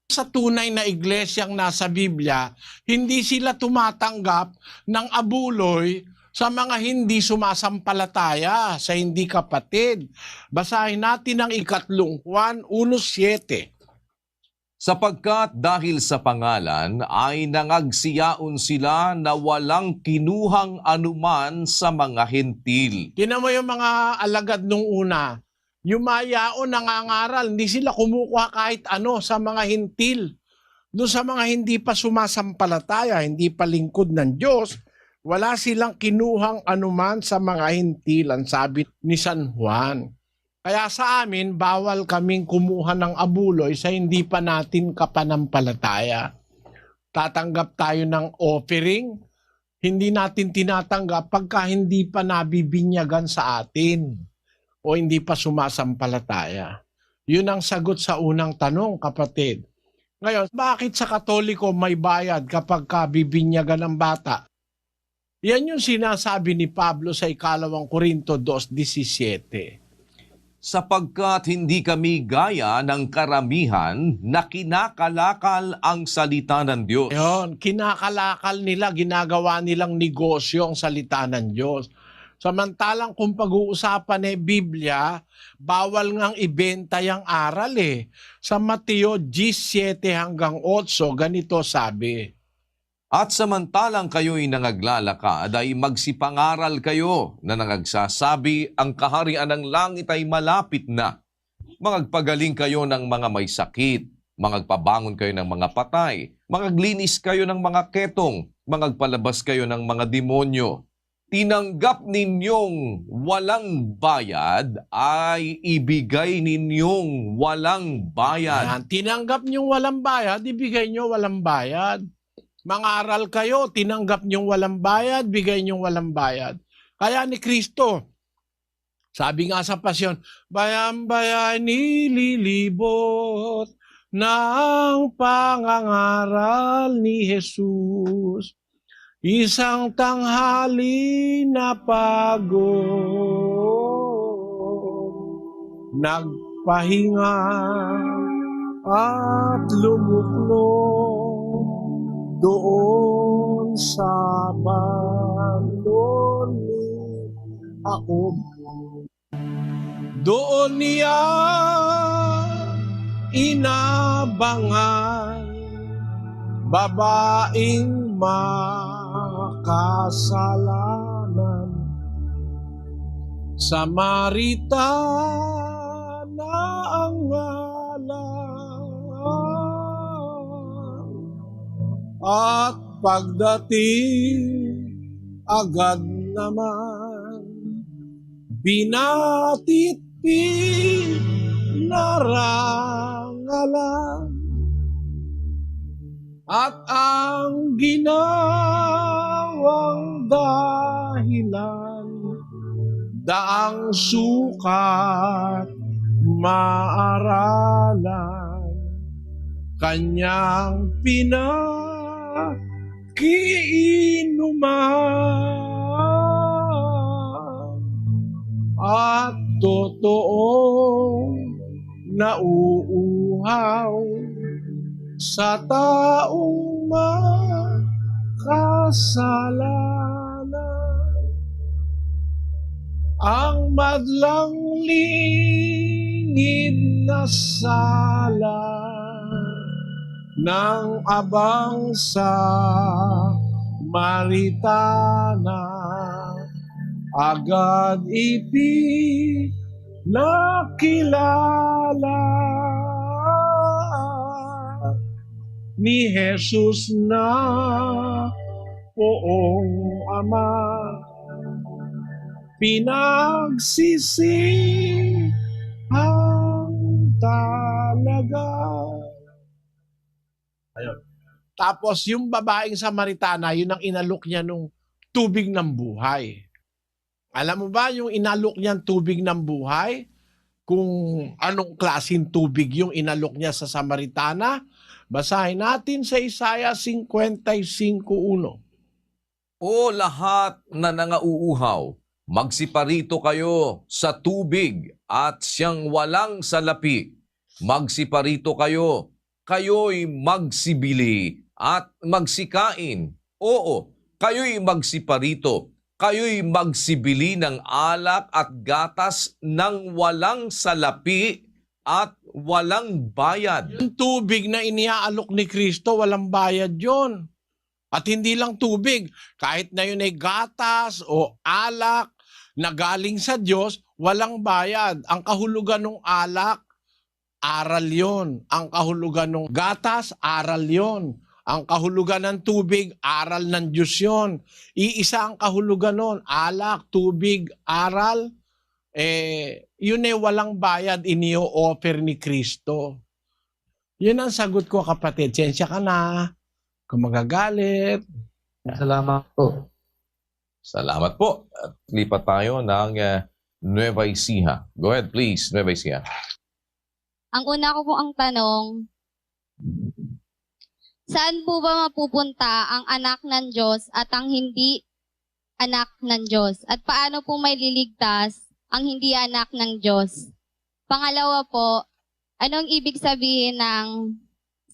sa tunay na iglesyang nasa Biblia, hindi sila tumatanggap ng abuloy sa mga hindi sumasampalataya, sa hindi kapatid. Basahin natin ang 3 Juan 1:7. Sapagkat dahil sa pangalan ay nangagsiyaon sila na walang kinuhang anuman sa mga hentil. Tinan mo yung mga alagad nung una, yumayaon, nangangaral, hindi sila kumukuha kahit ano sa mga hentil. Doon sa mga hindi pa sumasampalataya, hindi pa lingkod ng Diyos, wala silang kinuhang anuman sa mga hentil, ang sabi ni San Juan. Kaya sa amin, bawal kaming kumuha ng abuloy sa hindi pa natin kapanampalataya. Tatanggap tayo ng offering, hindi natin tinatanggap pagka hindi pa nabibinyagan sa atin o hindi pa sumasampalataya. Yun ang sagot sa unang tanong, kapatid. Ngayon, bakit sa Katoliko may bayad kapag bibinyagan ng bata? Yan yung sinasabi ni Pablo sa 2 Korinto 2:17. Sapagkat hindi kami gaya ng karamihan na kinakalakal ang salita ng Diyos. Yun, kinakalakal nila, ginagawa nilang negosyo ang salita ng Diyos. Samantalang kung pag-uusapan Biblia, bawal ngang ibenta yung aral Sa Mateo 17:8, ganito sabi, At samantalang kayo'y nangaglalakad ay magsipangaral kayo na nangagsasabi ang kaharian ng langit ay malapit na. Mangagpagaling kayo ng mga may sakit, mangagpabangon kayo ng mga patay, mangaglinis kayo ng mga ketong, mangagpalabas kayo ng mga demonyo. Tinanggap ninyong walang bayad ay ibigay ninyong walang bayad. Ayan, tinanggap niyong walang bayad, ibigay niyo walang bayad. Mangaral kayo, tinanggap niyong walang bayad, bigay niyong walang bayad. Kaya ni Kristo, sabi nga sa pasyon, bayan-bayan nililibot ng pangangaral ni Jesus. Isang tanghali na pagod, nagpahinga at lumuklong doon sa bandon ni Jacob. Doon niya inabangan babaeng makasalanan, Samaritana ang ngalan. At pagdating agad naman, binatit pinarangalan, at ang ginawang dahilan, daang sukat maaralan, kanyang pinakiinuman, at totoong nauuhaw sa taong makasalanan. Ang madlang lingid na sala ng abang sa Maritana, agad ipinakilala ni Jesus na poong Ama. Pinagsisihang talaga. Ayun. Tapos yung babaeng Samaritana, yun ang inalok niya nung tubig ng buhay. Alam mo ba yung inalok niyang tubig ng buhay? Kung anong klaseng tubig yung inalok niya sa Samaritana? Basahin natin sa Isaiah 55:1. O lahat na nangauuhaw, magsiparito kayo sa tubig at siyang walang salapi. Magsiparito kayo, kayo'y magsibili at magsikain. Oo, kayo'y magsiparito, kayo'y magsibili ng alak at gatas ng walang salapi at walang bayad. Yung tubig na iniaalok ni Kristo, walang bayad yon. At hindi lang tubig, kahit na yun ay gatas o alak na galing sa Diyos, walang bayad. Ang kahulugan ng alak, aral yon. Ang kahulugan ng gatas, aral yon. Ang kahulugan ng tubig, aral ng Diyos yon. Iisa ang kahulugan nun, alak, tubig, aral. Yun ay walang bayad, inio-offer ni Kristo. Yun ang sagot ko, kapatid. Sensya ka na. Kung magagalit. Salamat po. Salamat po. At lipat tayo ng Nueva Ecija. Go ahead please, Nueva Ecija. Ang una ko po ang tanong, saan po ba mapupunta ang anak ng Diyos at ang hindi anak ng Diyos? At paano po may liligtas ang hindi anak ng Diyos? Pangalawa po, anong ibig sabihin ng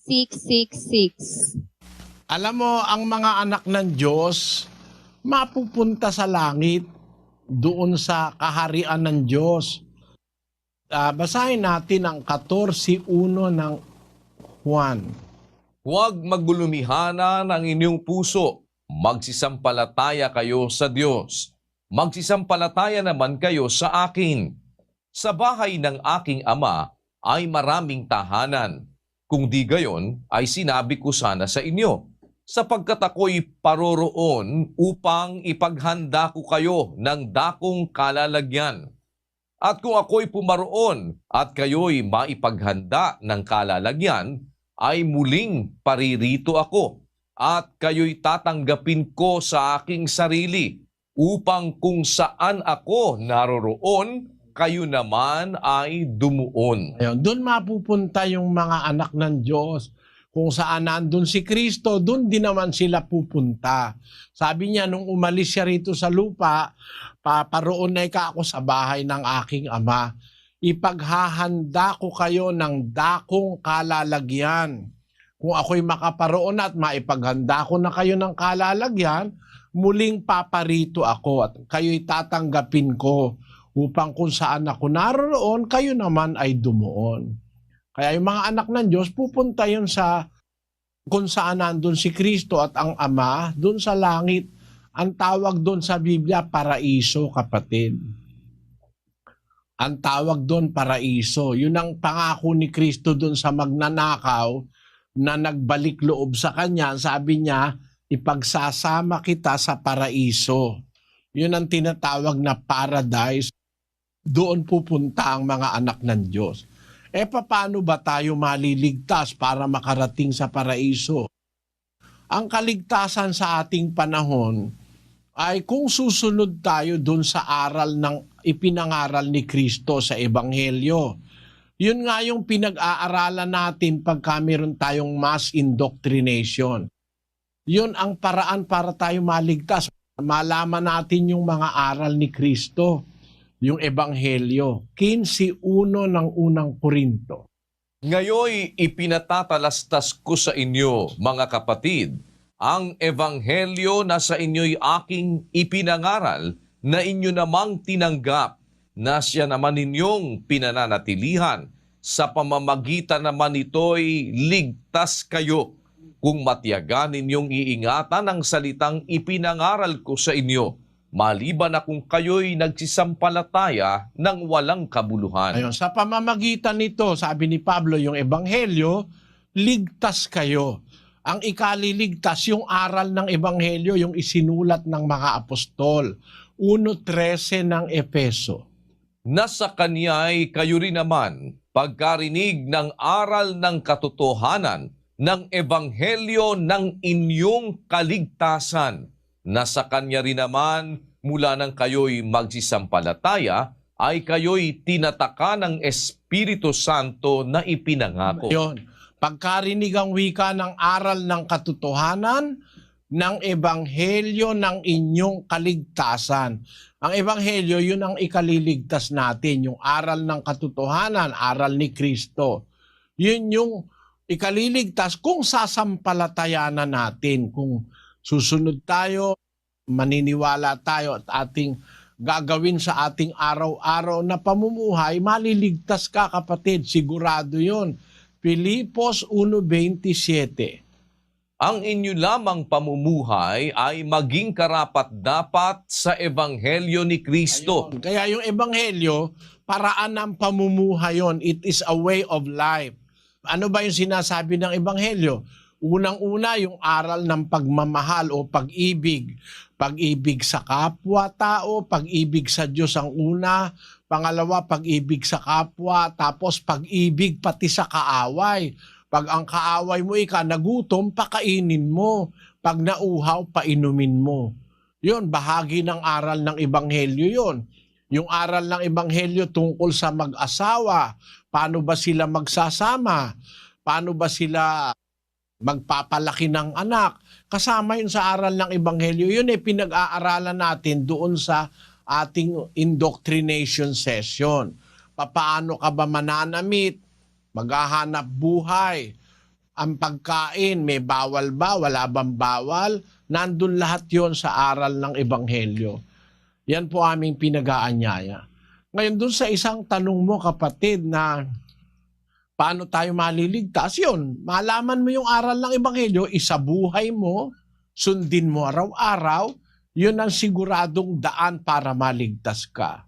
666? Alam mo, ang mga anak ng Diyos, mapupunta sa langit, doon sa kaharian ng Diyos. Basahin natin ang 14:1 ng Juan. Huwag maglumihana ng inyong puso. Magsisampalataya kayo sa Diyos. Magsisampalataya naman kayo sa akin. Sa bahay ng aking ama ay maraming tahanan. Kung di gayon, ay sinabi ko sana sa inyo, sapagkat ako'y paroroon upang ipaghanda ko kayo ng dakong kalalagyan. At kung ako'y pumaroon at kayo'y maipaghanda ng kalalagyan, ay muling paririto ako at kayo'y tatanggapin ko sa aking sarili upang kung saan ako naroroon, kayo naman ay dumuon. Ayun, doon mapupunta yung mga anak ng Diyos. Kung saan nandun si Kristo, doon din naman sila pupunta. Sabi niya, nung umalis siya rito sa lupa, paparoon na ako sa bahay ng aking ama. Ipaghahanda ko kayo ng dakong kalalagyan. Kung ako'y makaparoon at maipaghanda ko na kayo ng kalalagyan, muling paparito ako at kayo'y tatanggapin ko upang kung saan ako naroon, kayo naman ay dumuon. Kaya yung mga anak ng Diyos, pupunta yun sa kung saan nandun si Kristo at ang Ama, dun sa langit. Ang tawag dun sa Biblia, paraiso, kapatid. Ang tawag dun, paraiso. Yun ang pangako ni Kristo dun sa magnanakaw na nagbalik loob sa kanya. Sabi niya, ipagsasama kita sa paraiso. Yun ang tinatawag na paradise. Doon pupunta ang mga anak ng Diyos. Paano ba tayo maliligtas para makarating sa paraiso? Ang kaligtasan sa ating panahon ay kung susunod tayo dun sa aral ng ipinangaral ni Kristo sa Ebanghelyo. Yun nga yung pinag-aaralan natin pagka meron tayong mass indoctrination. Yun ang paraan para tayo maligtas. Malaman natin yung mga aral ni Kristo, yung Ebanghelyo. 15:1 ng unang Korinto. Ngayoy ipinatatalastas ko sa inyo, mga kapatid, ang ebanghelyo na sa inyo'y aking ipinangaral na inyo namang tinanggap, na siya naman ninyong pinananatilihan. Sa pamamagitan naman ito'y ligtas kayo kung matiyagan ninyong iingatan ang salitang ipinangaral ko sa inyo, maliban na kung kayo'y nagsisampalataya ng walang kabuluhan. Ayun, sa pamamagitan nito, sabi ni Pablo, yung Ebanghelyo, ligtas kayo. Ang ikaliligtas, yung aral ng Ebanghelyo, yung isinulat ng mga apostol. 1:13 ng Efeso. Nasa kanya'y kayo rin naman, pagkarinig ng aral ng katotohanan, ng Ebanghelyo ng inyong kaligtasan. Nasa kanya rin naman, mula nang kayo'y magsisampalataya, ay kayo'y tinataka ng Espiritu Santo na ipinangako. Yun. Pagkarinig ang wika ng aral ng katotohanan, ng Ebanghelyo ng inyong kaligtasan. Ang Ebanghelyo, yun ang ikaliligtas natin. Yung aral ng katotohanan, aral ni Kristo. Yun yung ikaliligtas kung sasampalatayanan natin. Kung susunod tayo, maniniwala tayo at ating gagawin sa ating araw-araw na pamumuhay, maliligtas ka, kapatid. Sigurado yun. Filipos 1:27. Ang inyo lamang pamumuhay ay maging karapat-dapat sa Ebanghelyo ni Kristo. Ayun. Kaya yung Ebanghelyo, paraan ng pamumuhay yun. It is a way of life. Ano ba yung sinasabi ng Ebanghelyo? Unang-una, yung aral ng pagmamahal o pag-ibig. Pag-ibig sa kapwa-tao, pag-ibig sa Diyos ang una. Pangalawa, pag-ibig sa kapwa. Tapos pag-ibig pati sa kaaway. Pag ang kaaway mo nagutom, pakainin mo. Pag nauhaw, painumin mo. Yun, bahagi ng aral ng Ebanghelyo yun. Yung aral ng Ebanghelyo tungkol sa mag-asawa. Paano ba sila magsasama? Paano ba sila magpapalaki ng anak? Kasama yun sa aral ng Ebanghelyo. Yun pinag-aaralan natin doon sa ating indoctrination session. Paano ka ba mananamit? Maghahanap buhay. Ang pagkain, may bawal ba? Wala bang bawal? Nandun lahat yon sa aral ng Ebanghelyo. Yan po aming pinag-aanyaya. Ngayon, dun sa isang tanong mo, kapatid, na paano tayo maliligtas? Yun, malaman mo yung aral ng Ebanghelyo, isabuhay mo, sundin mo araw-araw, yun ang siguradong daan para maligtas ka.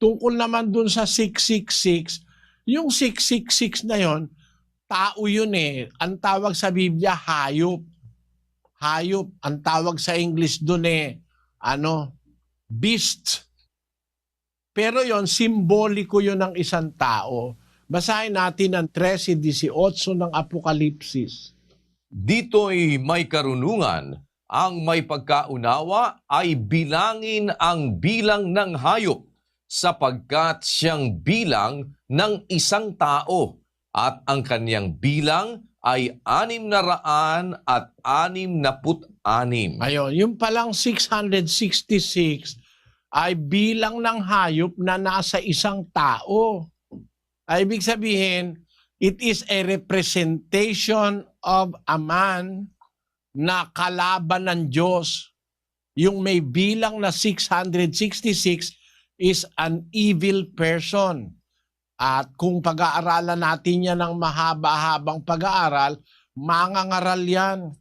Tungkol naman dun sa 666, yung 666 na yun, tao yun eh. Ang tawag sa Biblia, hayop. Hayop. Ang tawag sa English dun eh, beast. Pero yon simboliko yun ng isang tao. Basahin natin ang 13:18 ng Apokalipsis. Dito'y may karunungan, ang may pagkaunawa ay bilangin ang bilang ng hayop, sapagkat siyang bilang ng isang tao, at ang kanyang bilang ay 666. Ayun, yung palang 666 ay bilang ng hayop na nasa isang tao. Ay, ibig sabihin, it is a representation of a man na kalaban ng Diyos. Yung may bilang na 666 is an evil person. At kung pag-aaralan natin yan ng mahaba-habang pag-aaral, mangangaral yan.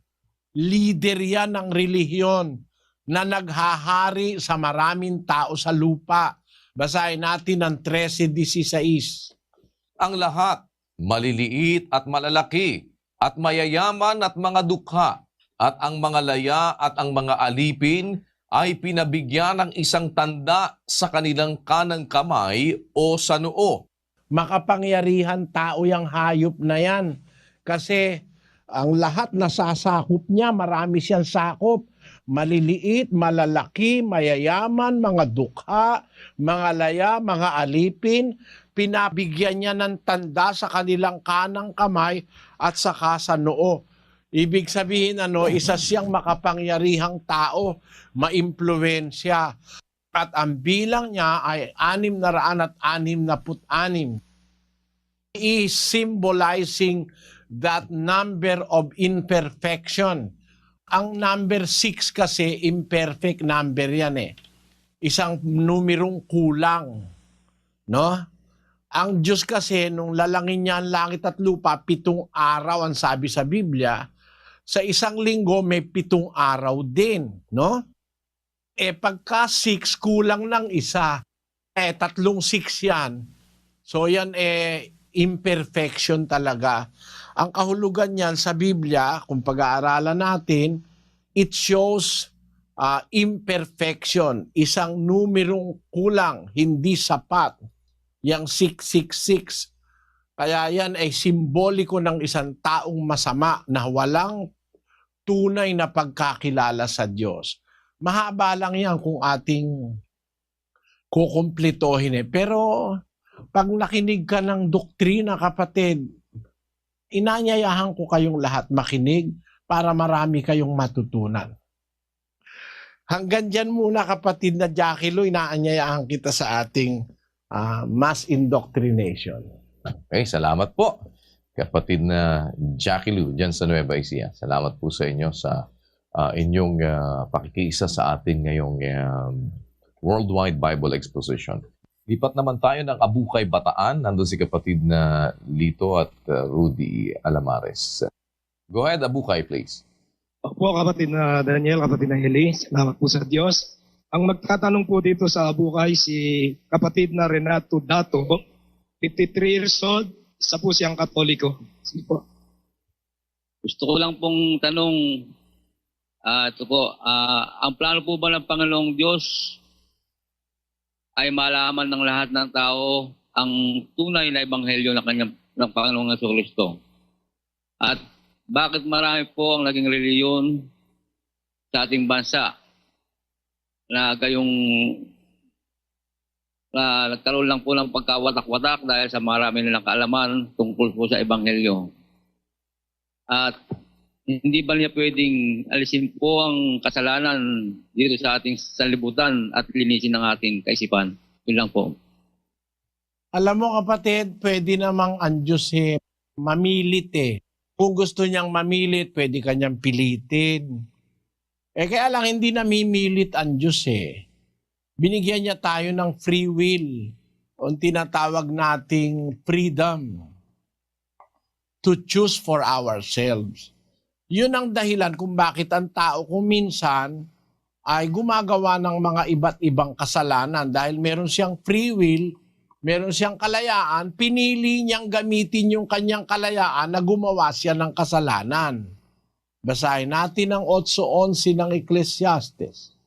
Leader yan ng relihiyon na naghahari sa maraming tao sa lupa. Basahin natin ang 13:16. Ang lahat, maliliit at malalaki, at mayayaman at mga dukha, at ang mga laya at ang mga alipin ay pinabigyan ng isang tanda sa kanilang kanang kamay o sa noo. Makapangyarihan tao yung hayop na yan. Kasi ang lahat na sasakop niya, marami siyang sakop. Maliliit, malalaki, mayayaman, mga dukha, mga laya, mga alipin. Pinabigyan niya ng tanda sa kanilang kanang kamay at saka sa noo. Ibig sabihin, isa siyang makapangyarihang tao, maimpluwensya. At ang bilang niya ay 666. Is symbolizing that number of imperfection. Ang number 6 kasi, imperfect number yan eh. Isang numerong kulang. No? Ang Diyos kasi, nung lalangin niya ang langit at lupa, 7 araw ang sabi sa Biblia. Sa isang linggo, may 7 araw din. No? Pagka 6, kulang ng isa. 3 6 yan. So yan imperfection talaga. Ang kahulugan niyan sa Biblia, kung pag-aaralan natin, it shows imperfection. Isang numerong kulang, hindi sapat. Yang 666. Kaya yan ay simboliko ng isang taong masama na walang tunay na pagkakilala sa Diyos. Mahaba lang yan kung ating kukumplitohin eh. Pero pag nakinig ka ng doktrina, kapatid, inanyayahan ko kayong lahat makinig para marami kayong matutunan. Hanggang dyan muna, kapatid na Jackie Lou, inaanyayahan kita sa ating mass indoctrination. Okay, salamat po, kapatid na Jackie Lou, dyan sa Nueva Ecija. Salamat po sa inyo sa inyong pakikiisa sa ating ngayong Worldwide Bible Exposition. Lipat naman tayo ng Abukay, Bataan. Nandun si kapatid na Lito at Rudy Alamares. Go ahead, Abukay, please. Opo, kapatid na Daniel, kapatid na Eli, salamat po sa Diyos. Ang magtatanong po dito sa Abukay, si kapatid na Renato Dato, 53 years old, isa po siyang Katoliko. Sige po. Gusto ko lang pong tanong, ang plano po ba ng Panginoong Diyos ay malaman ng lahat ng tao ang tunay na ebanghelyo ng Panginoong Jesucristo? At bakit marami po ang naging reliyon sa ating bansa na gayong nagkaroon lang po ng pagkawatak-watak dahil sa marami nilang kaalaman tungkol po sa ebanghelyo? At hindi ba niya pwedeng alisin po ang kasalanan dito sa ating sanlibutan at linisin ang ating kaisipan? Yun lang po. Alam mo, kapatid, pwede namang ang Diyos mamilit eh. Kung gusto niyang mamilit, pwede kanyang pilitin. Kaya lang hindi namimilit ang Diyos eh. Binigyan niya tayo ng free will o tinatawag nating freedom. to choose for ourselves. Yun ang dahilan kung bakit ang tao kung minsan ay gumagawa ng mga iba't ibang kasalanan dahil meron siyang free will, meron siyang kalayaan, pinili niyang gamitin yung kanyang kalayaan na gumawa siya ng kasalanan. Basahin natin ang 8:11 ng Ecclesiastes.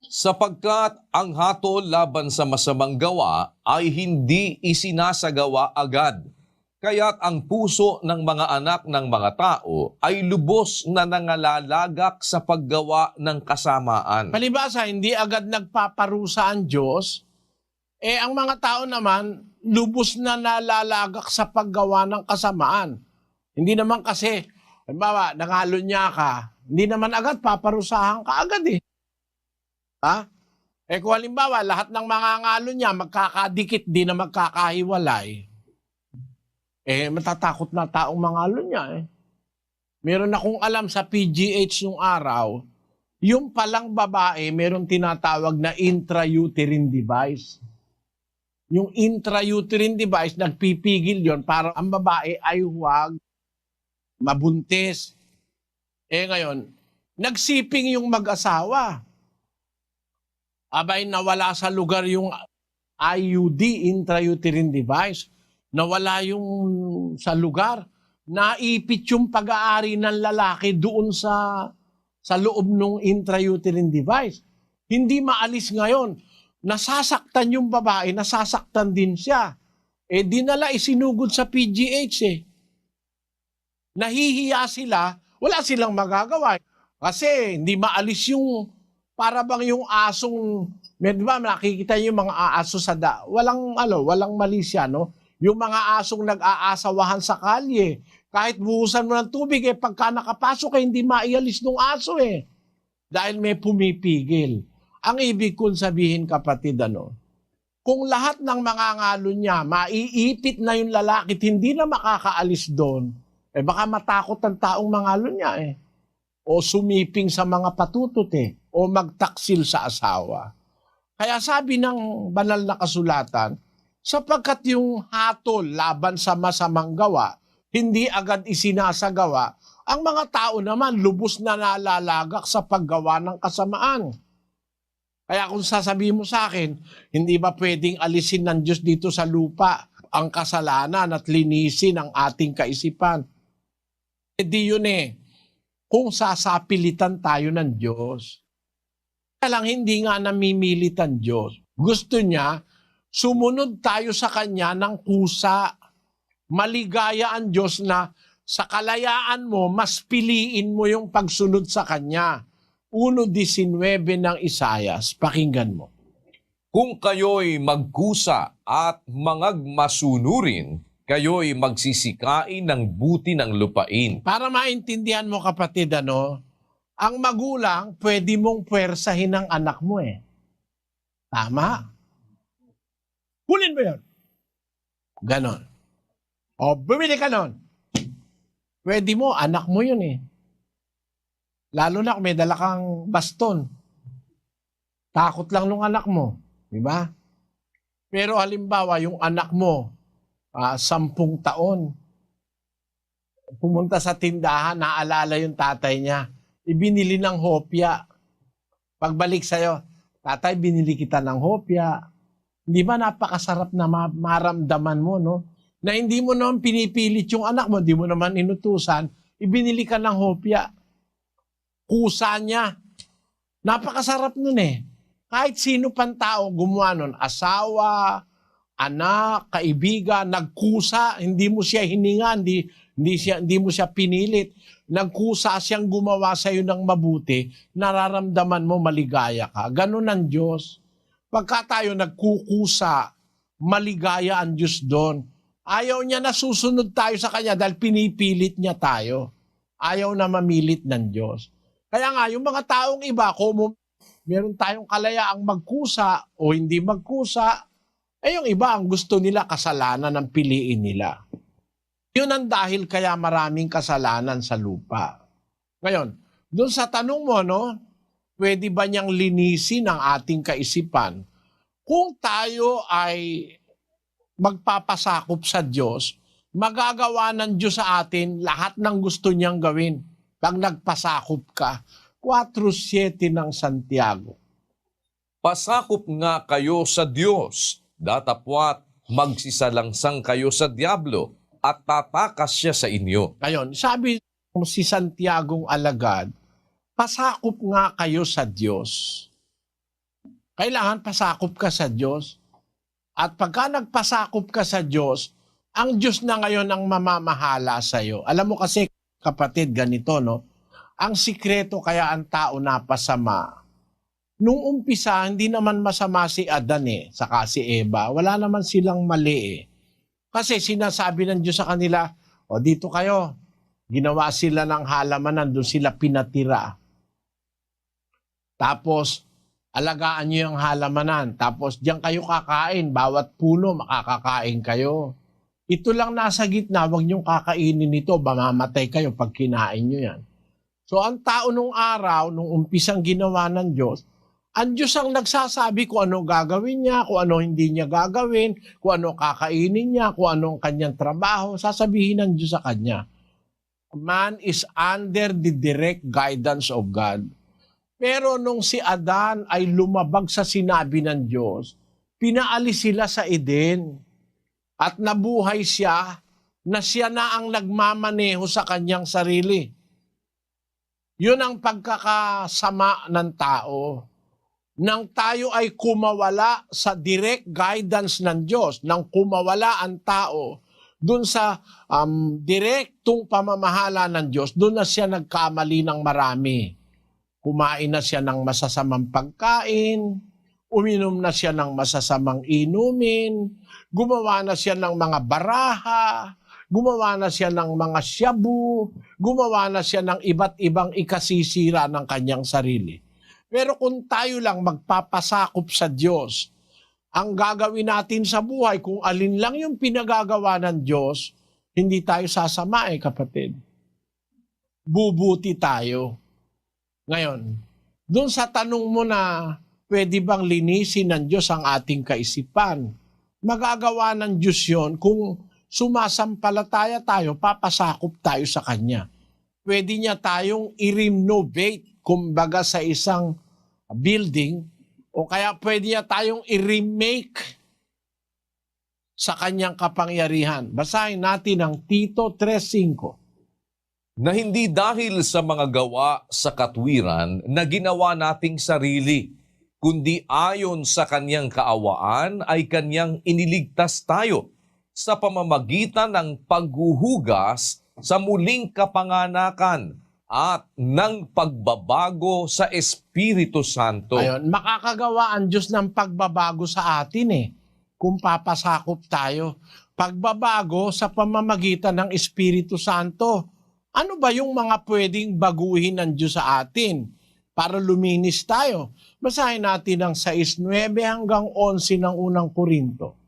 Sapagkat ang hatol laban sa masamang gawa ay hindi isinasagawa agad. Kaya't ang puso ng mga anak ng mga tao ay lubos na nangalalagak sa paggawa ng kasamaan. Palibasa, hindi agad nagpaparusa ang Diyos, ang mga tao naman, lubos na nalalagak sa paggawa ng kasamaan. Hindi naman kasi, halimbawa, nangalo niya ka, hindi naman agad paparusahan ka agad eh. Ha? Kung halimbawa, lahat ng mga ngalo niya magkakadikit, di na magkakahiwalay, matatakot na taong mangalo niya eh. Meron akong alam sa PGH nung araw, yung palang babae, meron tinatawag na intrauterine device. Yung intrauterine device, nagpipigil yon para ang babae ay huwag mabuntis. Ngayon, nagsiping yung mag-asawa. Abay, nawala sa lugar yung IUD, intrauterine device. Nawala yung sa lugar. Naipit yung pag-aari ng lalaki doon sa loob ng intrauterine device. Hindi maalis ngayon. Nasasaktan yung babae, nasasaktan din siya. Dinala isinugod sa PGH eh. Nahihiya sila, wala silang magagawa. Kasi hindi maalis yung, para bang yung asong, di ba nakikita yung mga aso sa walang mali siya, no? Yung mga asong nag-aasawahan sa kalye, kahit buhusan mo ng tubig, pagka nakapasok, hindi maialis ng aso eh. Dahil may pumipigil. Ang ibig kong sabihin, kapatid, kung lahat ng mga ngalo niya, maiipit na yung lalaki, hindi na makakaalis doon, baka matakot ang taong mangalo niya eh. O sumiping sa mga patutot eh. O magtaksil sa asawa. Kaya sabi ng banal na kasulatan, sapagkat yung hatol laban sa masamang gawa, hindi agad isinasagawa, ang mga tao naman lubos na nalalagak sa paggawa ng kasamaan. Kaya kung sasabihin mo sa akin, hindi ba pwedeng alisin ng Diyos dito sa lupa ang kasalanan at linisin ang ating kaisipan? Di yun eh. Kung sasapilitan tayo ng Diyos. Kaya lang hindi nga namimilit ang Diyos. Gusto niya, sumunod tayo sa Kanya ng kusa. Maligaya ang Diyos na sa kalayaan mo, mas piliin mo yung pagsunod sa Kanya. 1:19 ng Isaias. Pakinggan mo. Kung kayo'y magkusa at mangagmasunurin, kayo'y magsisikain ng buti ng lupain. Para maintindihan mo kapatid, ang magulang pwede mong puwersahin ng anak mo eh. Tama? Hulin mo yun. Ganon. O bumili ka nun. Pwede mo, anak mo yun eh. Lalo na kung may dala kang baston. Takot lang nung anak mo. Diba? Pero halimbawa, yung anak mo, 10 taon, pumunta sa tindahan, naalala yung tatay niya, ibinili ng hopya. Pagbalik sa'yo, tatay, binili kita ng hopya. Hindi ba napakasarap na maramdaman mo, no? Na hindi mo naman pinipilit yung anak mo, hindi mo naman inutusan, ibinili ka ng hopya. Kusa niya. Napakasarap nun eh. Kahit sino pang tao gumawa nun, asawa, anak, kaibigan, nagkusa, hindi mo siya hininga, hindi mo siya pinilit. Nagkusa siyang gumawa sa iyo ng mabuti, nararamdaman mo maligaya ka. Ganun ang Diyos. Pagka tayo nagkukusa, maligaya ang Diyos doon. Ayaw niya na susunod tayo sa Kanya dahil pinipilit niya tayo. Ayaw na mamilit ng Diyos. Kaya nga, yung mga taong iba, kung meron tayong kalayaang magkusa o hindi magkusa, yung iba ang gusto nila kasalanan ang piliin nila. Yun ang dahil kaya maraming kasalanan sa lupa. Ngayon, doon sa tanong mo, pwede ba niyang linisin ang ating kaisipan? Kung tayo ay magpapasakop sa Diyos, magagawa ng Diyos sa atin lahat ng gusto niyang gawin pag nagpasakop ka. 4:7 ng Santiago. Pasakop nga kayo sa Diyos, datapwat magsisalangsang kayo sa Diablo, at tatakas siya sa inyo. Ngayon, sabi si Santiagong alagad, pasakop nga kayo sa Diyos. Kailangan pasakop ka sa Diyos. At pagka nagpasakop ka sa Diyos, ang Diyos na ngayon ang mamamahala sa iyo. Alam mo kasi, kapatid, ganito, no? Ang sikreto kaya ang tao napasama. Nung umpisa, hindi naman masama si Adan saka si Eva. Wala naman silang mali Kasi sinasabi ng Diyos sa kanila, o dito kayo, ginawa sila ng halamanan, doon sila pinatira. Tapos, alagaan niyo yung halamanan. Tapos, diyan kayo kakain. Bawat puno, makakakain kayo. Ito lang nasa gitna, huwag niyong kakainin ito, mamamatay kayo pag kinain niyo yan. So, ang tao nung araw, nung umpisang ginawa ng Diyos, ang Diyos ang nagsasabi kung ano gagawin niya, kung ano hindi niya gagawin, kung ano kakainin niya, kung ano ang kanyang trabaho, sasabihin ng Diyos sa kanya. Man is under the direct guidance of God. Pero nung si Adan ay lumabag sa sinabi ng Diyos, pinaalis sila sa Eden at nabuhay siya na siya na ang nagmamaneho sa kanyang sarili. Yun ang pagkakasama ng tao. Nang tayo ay kumawala sa direct guidance ng Diyos, nang kumawala ang tao dun sa direktong pamamahala ng Diyos, dun na siya nagkamali ng marami. Kumain na siya ng masasamang pagkain, uminom na siya ng masasamang inumin, gumawa na siya ng mga baraha, gumawa na siya ng mga shabu, gumawa na siya ng iba't ibang ikasisira ng kanyang sarili. Pero kung tayo lang magpapasakop sa Diyos, ang gagawin natin sa buhay, kung alin lang yung pinagagawa ng Diyos, hindi tayo sasama kapatid. Bubuti tayo. Ngayon, doon sa tanong mo na pwede bang linisin ng Diyos ang ating kaisipan, magagawa ng Diyos yun kung sumasampalataya tayo, papasakop tayo sa Kanya. Pwede niya tayong i-renovate, kumbaga sa isang building, o kaya pwede niya tayong i-remake sa Kanyang kapangyarihan. Basahin natin ang Tito 3:5. Na hindi dahil sa mga gawa sa katwiran na ginawa nating sarili, kundi ayon sa Kanyang kaawaan ay Kanyang iniligtas tayo sa pamamagitan ng paghuhugas sa muling kapanganakan at ng pagbabago sa Espiritu Santo. Ayun, makakagawa ang Diyos ng pagbabago sa atin kung papasakop tayo. Pagbabago sa pamamagitan ng Espiritu Santo. Ano ba yung mga pwedeng baguhin ng Diyos sa atin para luminis tayo? Basahin natin ang 6:9 hanggang 11 ng unang Korinto.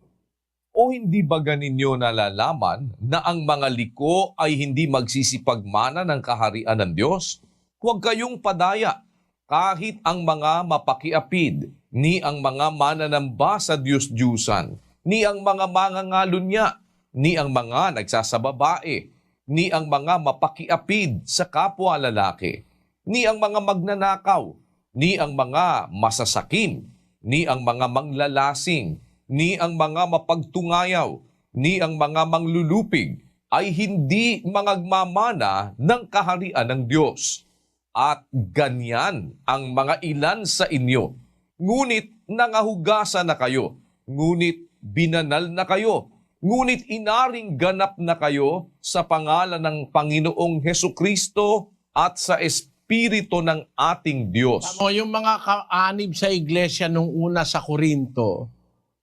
O hindi ba ganinyo nalalaman na ang mga liko ay hindi magsisipagmana ng kaharian ng Diyos? Huwag kayong padaya, kahit ang mga mapakiapid, ni ang mga mananamba sa Diyos-Diyusan, ni ang mga mangangalunya, ni ang mga nagsasababae, ni ang mga mapakiapid sa kapwa lalaki, ni ang mga magnanakaw, ni ang mga masasakim, ni ang mga manglalasing, ni ang mga mapagtungayaw, ni ang mga manglulupig, ay hindi mangagmamana ng kaharian ng Diyos. At ganyan ang mga ilan sa inyo. Ngunit nangahugasan na kayo, ngunit binanal na kayo, ngunit inaring ganap na kayo sa pangalan ng Panginoong Hesukristo at sa Espiritu ng ating Diyos. Tamo, yung mga kaanib sa iglesia nung una sa Korinto,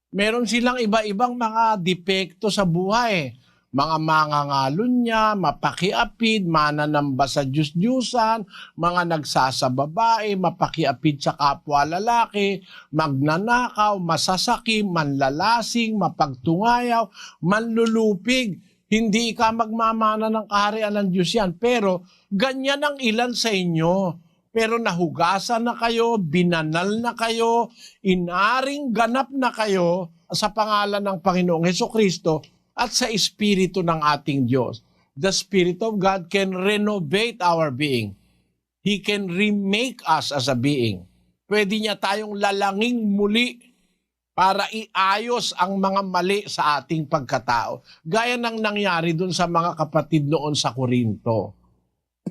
meron silang iba-ibang mga depekto sa buhay. Mga mangangalunya, mapakiapid, mananamba sa Diyos-Diyusan, mga nagsasababae, mapakiapid sa kapwa lalaki, magnanakaw, masasakim, manlalasing, mapagtungayaw, manlulupig. Hindi ka magmamana ng kaharian ng Diyos yan. Pero ganyan ang ilan sa inyo. Pero nahugasan na kayo, binanal na kayo, inaring ganap na kayo sa pangalan ng Panginoong Hesukristo at sa Espiritu ng ating Diyos. The Spirit of God can renovate our being. He can remake us as a being. Pwede niya tayong lalangin muli para iayos ang mga mali sa ating pagkatao. Gaya ng nangyari dun sa mga kapatid noon sa Korinto.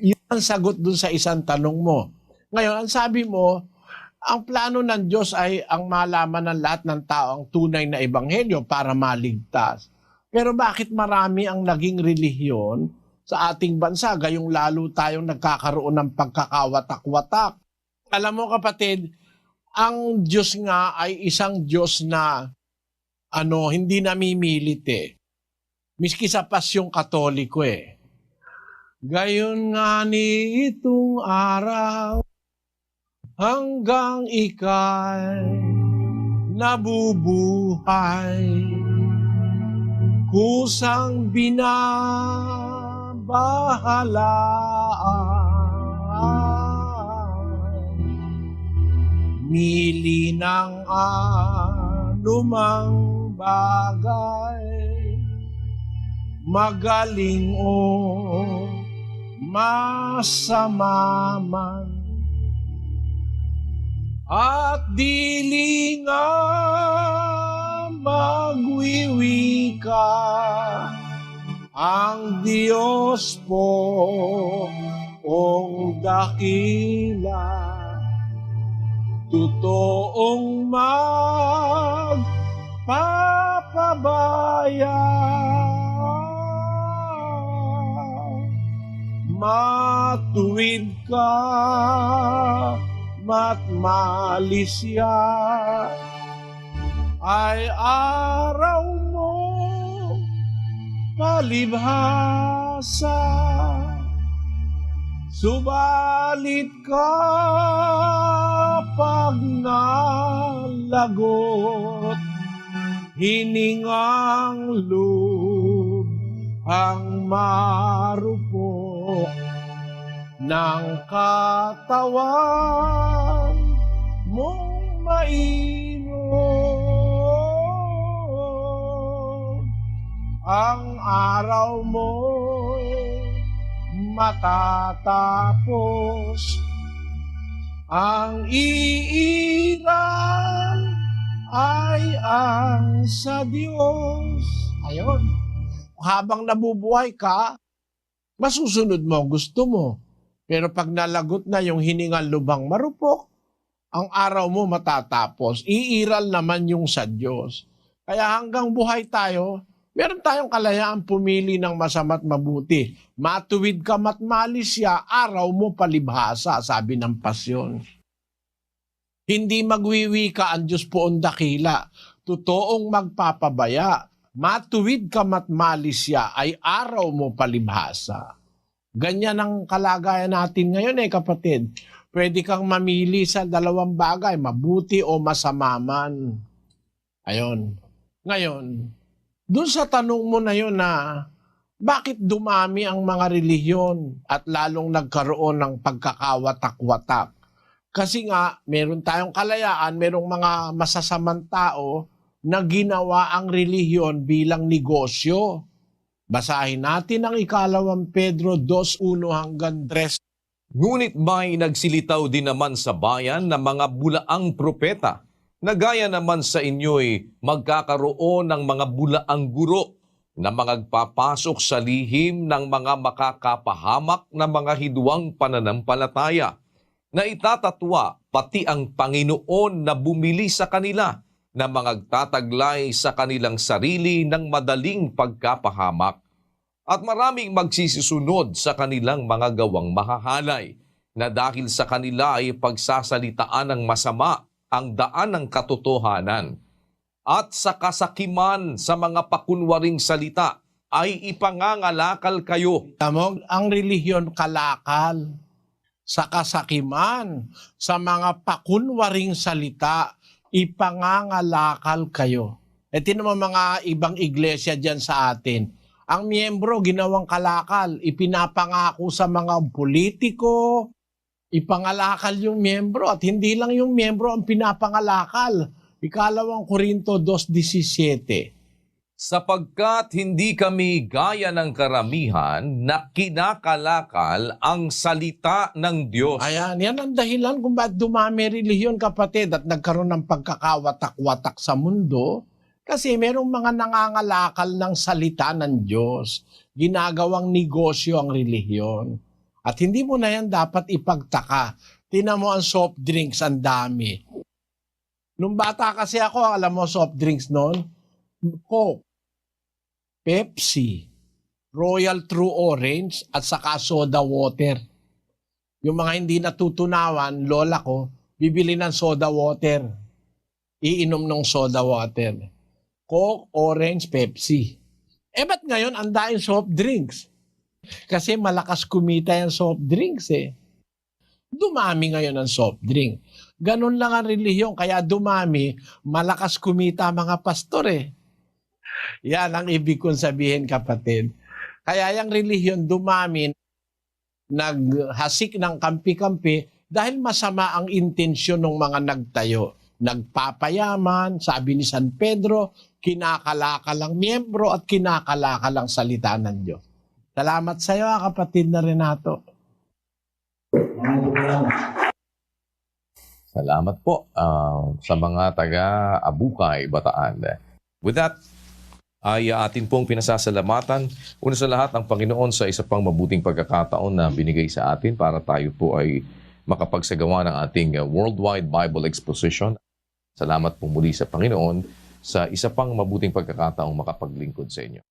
Yun ang sagot dun sa isang tanong mo. Ngayon, ang sabi mo, ang plano ng Diyos ay ang malaman ng lahat ng tao ang tunay na ebanghelyo para maligtas. Pero bakit marami ang naging relihiyon sa ating bansa, gayong lalo tayong nagkakaroon ng pagkakawatak-watak? Alam mo kapatid, ang Diyos nga ay isang Diyos na hindi namimilit eh. Miski sa pasyong Katoliko eh. Gayon nga ni itong araw hanggang ika'y nabubuhay, kusang binabahalaan, mili ng anumang bagay, magaling o masama man, at dili nga magwiwika ang Diyos po ong dakila, totoong magpapabaya, matuwid ka matmalis siya, ay araw mo palibhasa, subalit kapag nalagot, hiningang loob ang marupok ng katawan mong mainom. Ang araw mo'y matatapos, ang iiral ay ang sa Diyos. Ayun, habang nabubuhay ka, masusunod mo ang gusto mo. Pero pag nalagot na yung hiningang lubang marupok, ang araw mo matatapos. Iiral naman yung sa Diyos. Kaya hanggang buhay tayo, meron tayong kalayaan pumili ng masama't mabuti. Matuwid ka matmalis siya, araw mo palibhasa, sabi ng pasyon. Hindi magwiwi ka ang Diyos poon dakila, totoong magpapabaya. Matuwid ka matmalis siya, ay araw mo palibhasa. Ganyan ang kalagayan natin ngayon kapatid. Pwede kang mamili sa dalawang bagay, mabuti o masama man. Ayun. Ngayon, doon sa tanong mo na yun na bakit dumami ang mga relihiyon at lalong nagkaroon ng pagkakawatak-watak? Kasi nga, meron tayong kalayaan, merong mga masasamang tao na ginawa ang relihiyon bilang negosyo. Basahin natin ang 2 Pedro 2:1-3. Ngunit may nagsilitaw din naman sa bayan na mga bulaang propeta, na gaya naman sa inyo'y magkakaroon ng mga bulaang guro na magpapasok sa lihim ng mga makakapahamak na mga hidwang pananampalataya, na itatatwa pati ang Panginoon na bumili sa kanila, na magtataglay sa kanilang sarili ng madaling pagkapahamak, at maraming magsisisunod sa kanilang mga gawang mahahalay, na dahil sa kanila ay pagsasalitaan ng masama ang daan ng katotohanan, at sa kasakiman sa mga pakunwaring salita ay ipangangalakal kayo. Tamog, ang relihiyon kalakal, sa kasakiman sa mga pakunwaring salita, ipangangalakal kayo. Ito naman mga ibang iglesia dyan sa atin. Ang miyembro ginawang kalakal, ipinapangako sa mga politiko, ipangalakal yung miyembro, at hindi lang yung miyembro ang pinapangalakal. 2 Korinto 2:17. Sapagkat hindi kami gaya ng karamihan na kinakalakal ang salita ng Diyos. Ayan, yan ang dahilan kung bakit dumami relihiyon, kapatid, at nagkaroon ng pagkakawatak-watak sa mundo. Kasi merong mga nangangalakal ng salita ng Diyos. Ginagawang negosyo ang relihiyon. At hindi mo na yan dapat ipagtaka. Tingnan mo ang soft drinks, ang dami. Nung bata kasi ako, alam mo soft drinks noon? Coke, Pepsi, Royal True Orange, at saka soda water. Yung mga hindi natutunawan, lola ko, bibili ng soda water. Iinom ng soda water. Coke, Orange, Pepsi. Ba't ngayon ang daing soft drinks? Kasi malakas kumita yung soft drinks eh. Dumami ngayon ang soft drink. Ganun lang ang relihiyon, kaya dumami, malakas kumita mga pastor eh. Yan ang ibig kong sabihin, kapatid. Kaya yung relihiyon dumami, naghasik ng kampi-kampi dahil masama ang intensyon ng mga nagtayo. Nagpapayaman, sabi ni San Pedro, kinakalakal ang miyembro at kinakalakal ang salita ng Diyos. Salamat sa iyo, kapatid na Renato. Salamat po sa mga taga-Abukay, Bataan. With that, ay atin pong pinasasalamatan una sa lahat ang Panginoon sa isa pang mabuting pagkakataon na binigay sa atin para tayo po ay makapagsagawa ng ating Worldwide Bible Exposition. Salamat po muli sa Panginoon sa isa pang mabuting pagkakataong makapaglingkod sa inyo.